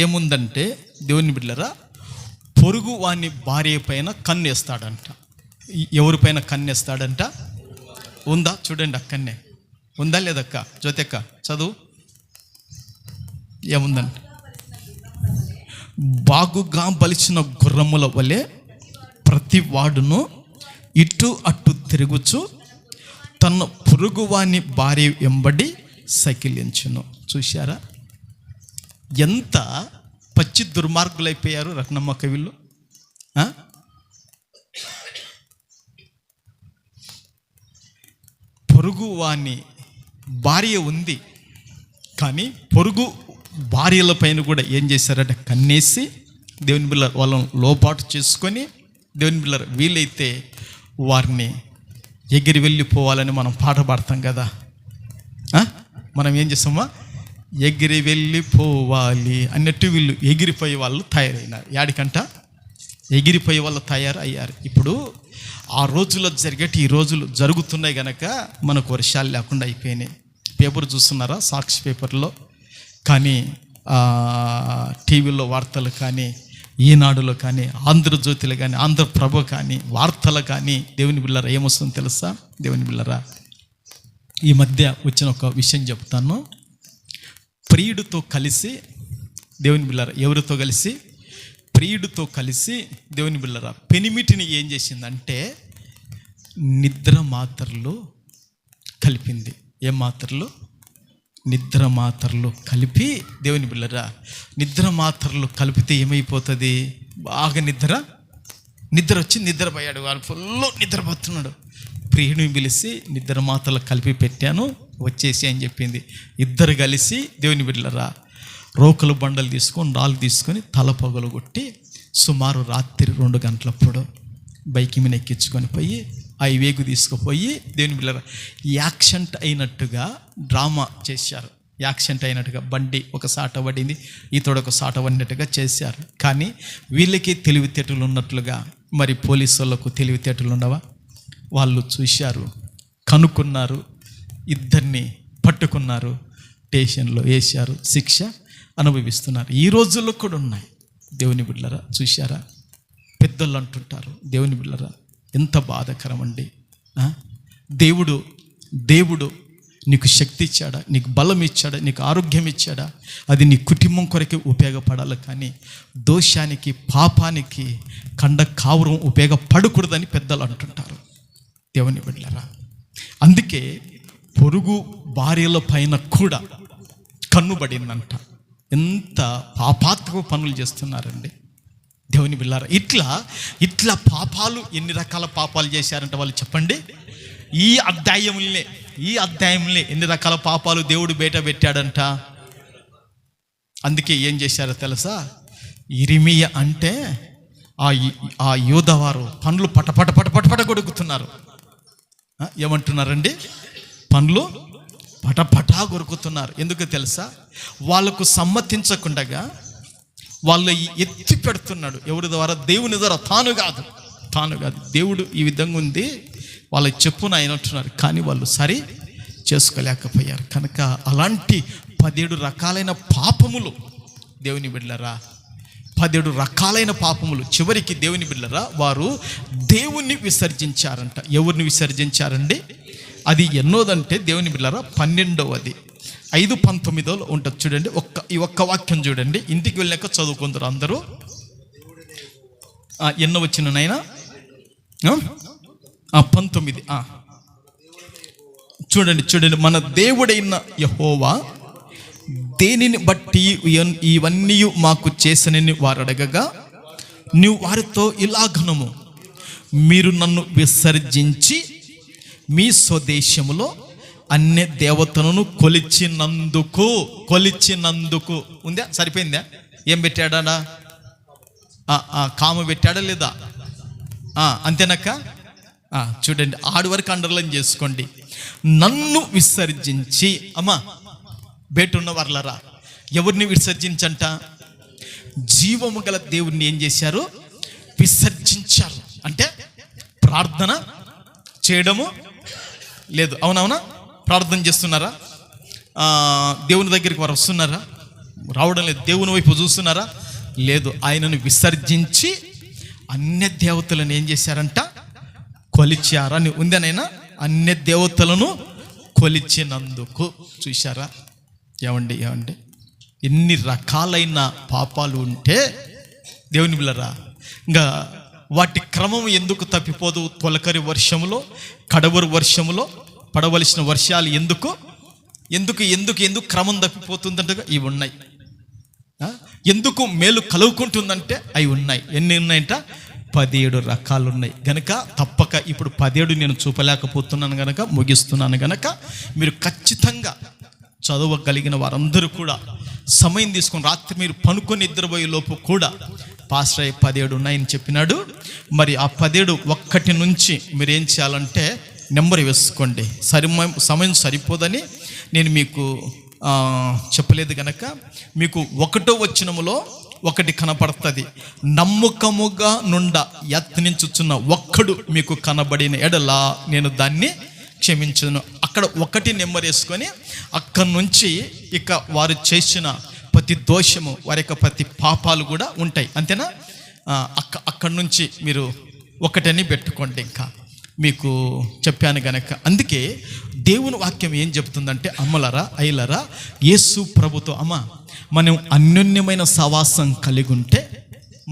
ఏముందంటే దేవుని బిడ్డలరా, పొరుగు వాని భార్య పైన కన్నేస్తాడంట. ఎవరిపైన కన్నేస్తాడంట? ఉందా చూడండి, అక్కడనే ఉందా లేదక్క? జ్యోతక్క చదువు. ఏముందంట? బాగుగా బలిచిన గుర్రముల వలె ప్రతి వాడును ఇటు అటు తిరుగుచు తన పొరుగువాని భార్య వెంబడి సకిలించును. చూశారా? ఎంత పచ్చి దుర్మార్గులైపోయారు రత్నమ్మక్క వీళ్ళు. పొరుగు వాని భార్య ఉంది, కానీ పొరుగు భార్యల పైన కూడా ఏం చేశారంటే కన్నేసి దేవుని బిళ్ళ వాళ్ళని లోపాటు చేసుకొని, దేవుని బిళ్ళ వీలైతే వారిని ఎగిరి వెళ్ళిపోవాలని మనం పాట పాడతాం కదా. మనం ఏం చేస్తామా, ఎగిరి వెళ్ళిపోవాలి అన్నట్టు వీళ్ళు ఎగిరిపోయే వాళ్ళు తయారైనారు. యాడికంట ఎగిరిపోయే వాళ్ళు తయారయ్యారు. ఇప్పుడు ఆ రోజుల్లో జరిగేటి ఈ రోజులు జరుగుతున్నాయి కనుక మనకు వర్షాలు లేకుండా అయిపోయినాయి. పేపర్ చూస్తున్నారా, సాక్షి పేపర్లో కానీ, టీవీలో వార్తలు కానీ, ఈనాడులో కానీ, ఆంధ్రజ్యోతిలో కానీ, ఆంధ్రప్రభ కానీ, వార్తలు కానీ, దేవుని బిళ్ళరా ఏమొస్తుందో తెలుసా? దేవుని బిళ్ళరా, ఈ మధ్య వచ్చిన ఒక విషయం చెప్తాను. ప్రియుడితో కలిసి, దేవుని బిళ్ళరా, ఎవరితో కలిసి? ప్రియుడితో కలిసి దేవుని బిళ్ళరా పెనిమిటిని ఏం చేసిందంటే నిద్ర మాత్రలు కలిపింది. ఏం మాత్రలు? నిద్ర మాత్రలు కలిపి, దేవుని బిళ్ళరా, నిద్ర మాత్రలు కలిపితే ఏమైపోతుంది? బాగా నిద్ర వచ్చి నిద్రపోయాడు. వాడు ఫుల్ నిద్రపోతున్నాడు. ప్రియుడిని పిలిచి నిద్ర మాత్రలు కలిపి పెట్టాను, వచ్చేసి అని చెప్పింది. ఇద్దరు కలిసి దేవుని బిళ్ళరా రోకలు బండలు తీసుకొని, రాళ్ళు తీసుకొని తల పొగలు కొట్టి సుమారు రాత్రి 2 గంటలప్పుడు బైక్ మీద ఎక్కించుకొని పోయి హైవేకు తీసుకుపోయి దేవుని బిళ్ళరా యాక్సిడెంట్ అయినట్టుగా డ్రామా చేశారు. యాక్సిడెంట్ అయినట్టుగా బండి ఒక సాట పడింది, ఈతోడు ఒక సాట పడినట్టుగా చేశారు. కానీ వీళ్ళకి తెలివితేటలు ఉన్నట్లుగా మరి పోలీసు వాళ్ళకు తెలివితేటలు ఉండవా? వాళ్ళు చూశారు, కనుక్కున్నారు, ఇద్దరిని పట్టుకున్నారు, స్టేషన్లో వేశారు, శిక్ష అనుభవిస్తున్నారు. ఈ రోజుల్లో కూడా ఉన్నాయి. దేవుని బిడ్డలారా చూశారా? పెద్దలు అంటుంటారు, దేవుని బిడ్డలారా ఎంత బాధాకరం అండి. దేవుడు నీకు శక్తి ఇచ్చాడా, నీకు బలం ఇచ్చాడా, నీకు ఆరోగ్యం ఇచ్చాడా? అది నీ కుటుంబం కొరకే ఉపయోగపడాలి, కానీ దోషానికి, పాపానికి, కండ కావురం ఉపయోగపడకూడదని పెద్దలు అంటుంటారు. దేవుని బిడ్డలారా, అందుకే పొరుగు భార్యల పైన కూడా కన్నుబడిందంట. ఎంత పాపాత్మక పనులు చేస్తున్నారండి దేవుని బిళ్ళారా. ఇట్లా పాపాలు, ఎన్ని రకాల పాపాలు చేశారంట వాళ్ళు చెప్పండి. ఈ అధ్యాయంలో ఎన్ని రకాల పాపాలు దేవుడు బయట పెట్టాడంట. అందుకే ఏం చేశారో తెలుసా? ఇరిమియా అంటే ఆ యోధవారు పండ్లు పటపట కొడుకుతున్నారు. ఏమంటున్నారండి? పండ్లు పటపటా కొరుకుతున్నారు. ఎందుకు తెలుసా? వాళ్ళకు సమ్మతించకుండా వాళ్ళు ఎత్తి పెడుతున్నాడు. ఎవరి ద్వారా? దేవుని ద్వారా. తాను కాదు. దేవుడు ఈ విధంగా ఉంది వాళ్ళకి చెప్పున అయినట్టున్నారు, కానీ వాళ్ళు సరి చేసుకోలేకపోయారు. కనుక అలాంటి 17 రకాలైన పాపములు దేవుని బిడ్డలారా, 17 రకాలైన పాపములు. చివరికి దేవుని బిడ్డలారా వారు దేవుణ్ణి విసర్జించారంట. ఎవరిని విసర్జించారండి? అది ఎన్నోదంటే దేవుని బిడ్డలారా 12వది 5:19 ఉంటుంది చూడండి. ఈ ఒక్క వాక్యం చూడండి, ఇంటికి వెళ్ళాక చదువుకుందరు అందరూ. ఎన్నో వచ్చిన నాయన 19 చూడండి. మన దేవుడైన యెహోవా దేనిని బట్టి ఇవన్నీ మాకు చేసనని వారు అడగగా, నీవు వారితో ఇలాగనము, మీరు నన్ను విసర్జించి మీ స్వదేశములో అన్య దేవతలను కొలిచినందుకు ఉందా? సరిపోయిందా? ఏం పెట్టాడా? కామ పెట్టాడా లేదా? అంతేనక్క. చూడండి, ఆడి వరకు అండర్లైన్ చేసుకోండి. నన్ను విసర్జించి, అమ్మా బయట ఉన్న వర్లరా, ఎవరిని విసర్జించంట? జీవము గల దేవుణ్ణి ఏం చేశారు? విసర్జించారు. అంటే ప్రార్థన చేయడము లేదు. అవునవునా? ప్రార్థన చేస్తున్నారా? దేవుని దగ్గరికి వారు వస్తున్నారా? రావడం లేదు. దేవుని వైపు చూస్తున్నారా? లేదు. ఆయనను విసర్జించి అన్య దేవతలను ఏం చేశారంట? కొలిచారని ఉందనైనా. అన్య దేవతలను కొలిచినందుకు. చూశారా? ఏమండి ఎన్ని రకాలైన పాపాలు ఉంటే దేవుని బిళ్ళరా, ఇంకా వాటి క్రమం ఎందుకు తప్పిపోదు? తొలకరి వర్షములో, కడవరి వర్షములో పడవలసిన వర్షాలు ఎందుకు క్రమం తప్పిపోతుందంటగా ఇవి ఉన్నాయి. ఎందుకు మేలు కలుగుకుంటుందంటే అవి ఉన్నాయి. ఎన్ని ఉన్నాయంట? 17 రకాలు ఉన్నాయి. గనక తప్పక ఇప్పుడు 17 నేను చూపలేకపోతున్నాను గనక ముగిస్తున్నాను గనక మీరు ఖచ్చితంగా చదవగలిగిన వారందరూ కూడా సమయం తీసుకొని రాత్రి మీరు పనుకొని నిద్రపోయే లోపు కూడా పాస్టర్ 17 ఉన్నాయని చెప్పినాడు. మరి ఆ 17 1 నుంచి మీరు ఏం చేయాలంటే నెంబర్ వేసుకోండి. సమయం సరిపోదని నేను మీకు చెప్పలేదు గనక మీకు 1వ వచనములో 1 కనపడుతుంది. నమ్మకముగా నుండ యత్నించుచున్న ఒక్కడు మీకు కనబడిన ఎడల నేను దాన్ని క్షమించను. అక్కడ 1 నెంబర్ వేసుకొని అక్కడి నుంచి ఇక వారు చేసిన ప్రతి దోషము, వారి యొక్క ప్రతి పాపాలు కూడా ఉంటాయి. అంతేనా? అక్కడి నుంచి మీరు 1 పెట్టుకోండి. ఇంకా మీకు చెప్పాను గనక. అందుకే దేవుని వాక్యం ఏం చెప్తుందంటే, అమ్మలరా అయ్యలరా, యేసు ప్రభుతో అమ్మ మనం అన్యోన్యమైన సహవాసం కలిగి ఉంటే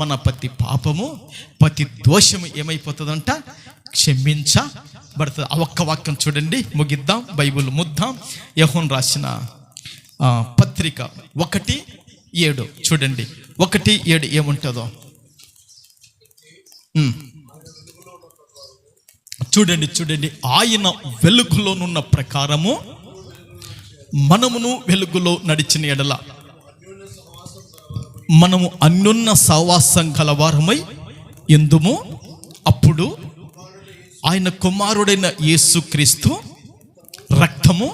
మన ప్రతి పాపము, ప్రతి దోషము ఏమైపోతుందంట? క్షమించబడుతుంది. ఆ ఒక్క వాక్యం చూడండి, ముగిద్దాం, బైబిల్ ముద్దాం. యోహాను రాసిన పత్రిక 1:7 చూడండి. 1:7 ఏముంటుందో చూడండి. ఆయన వెలుగులోనున్న ప్రకారము మనమును వెలుగులో నడిచిన ఎడల మనము అన్యోన్య సహవాసం గలవారమై ఎందుము. అప్పుడు ఆయన కుమారుడైన యేసుక్రీస్తు రక్తము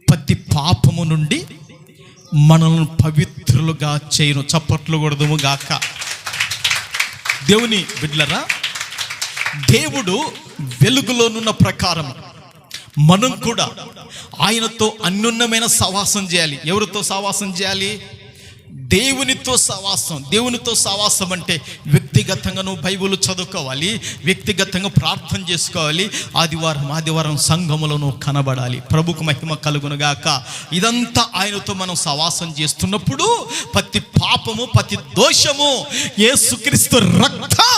ప్రతి పాపము నుండి మనల్ని పవిత్రులుగా చేయును. చప్పట్లు కొడదుము గాక. దేవుని బిడ్డలారా, దేవుడు వెలుగులోనున్న ప్రకారం మనం కూడా ఆయనతో అన్యోన్యమైన సహవాసం చేయాలి. ఎవరితో సహవాసం చేయాలి? దేవునితో సహవాసం. దేవునితో సహవాసం అంటే వ్యక్తిగతంగా నువ్వు బైబిల్ చదువుకోవాలి, వ్యక్తిగతంగా ప్రార్థన చేసుకోవాలి, ఆదివారం సంఘములో నువ్వు కనబడాలి. ప్రభుకు మహిమ కలుగునుగాక. ఇదంతా ఆయనతో మనం సహవాసం చేస్తున్నప్పుడు ప్రతి పాపము, ప్రతి దోషము యేసుక్రీస్తు రక్తం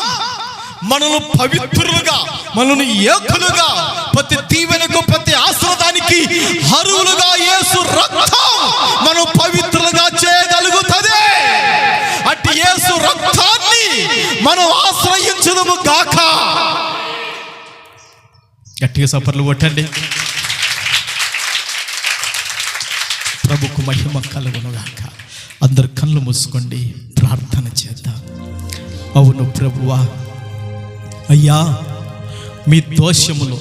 మనల్ని పవిత్రులుగా, మనల్ని ఏకులుగా, ప్రతి దీవెనకు, ప్రతి ఆశీర్వాదానికి అర్హులుగా యేసు రక్తం మనం పవిత్రులుగా చేయగలుగుతుంది. అట్టి యేసు రక్తాన్ని మనం ఆశ్రయించుదుము గాక. గట్టిగా చప్పట్లు కొట్టండి. ప్రభుకు మహిమ కలుగును గాక. అందరు కళ్ళు మూసుకోండి, ప్రార్థన చేద్దాం. అవును ప్రభువా, అయ్యా, మీ దోషములు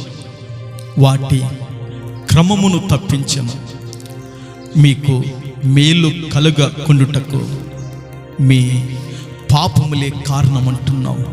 వాటి క్రమమును తప్పించను, మీకు మేలు కలుగకుండుటకు మీ పాపములే కారణమంటున్నావు.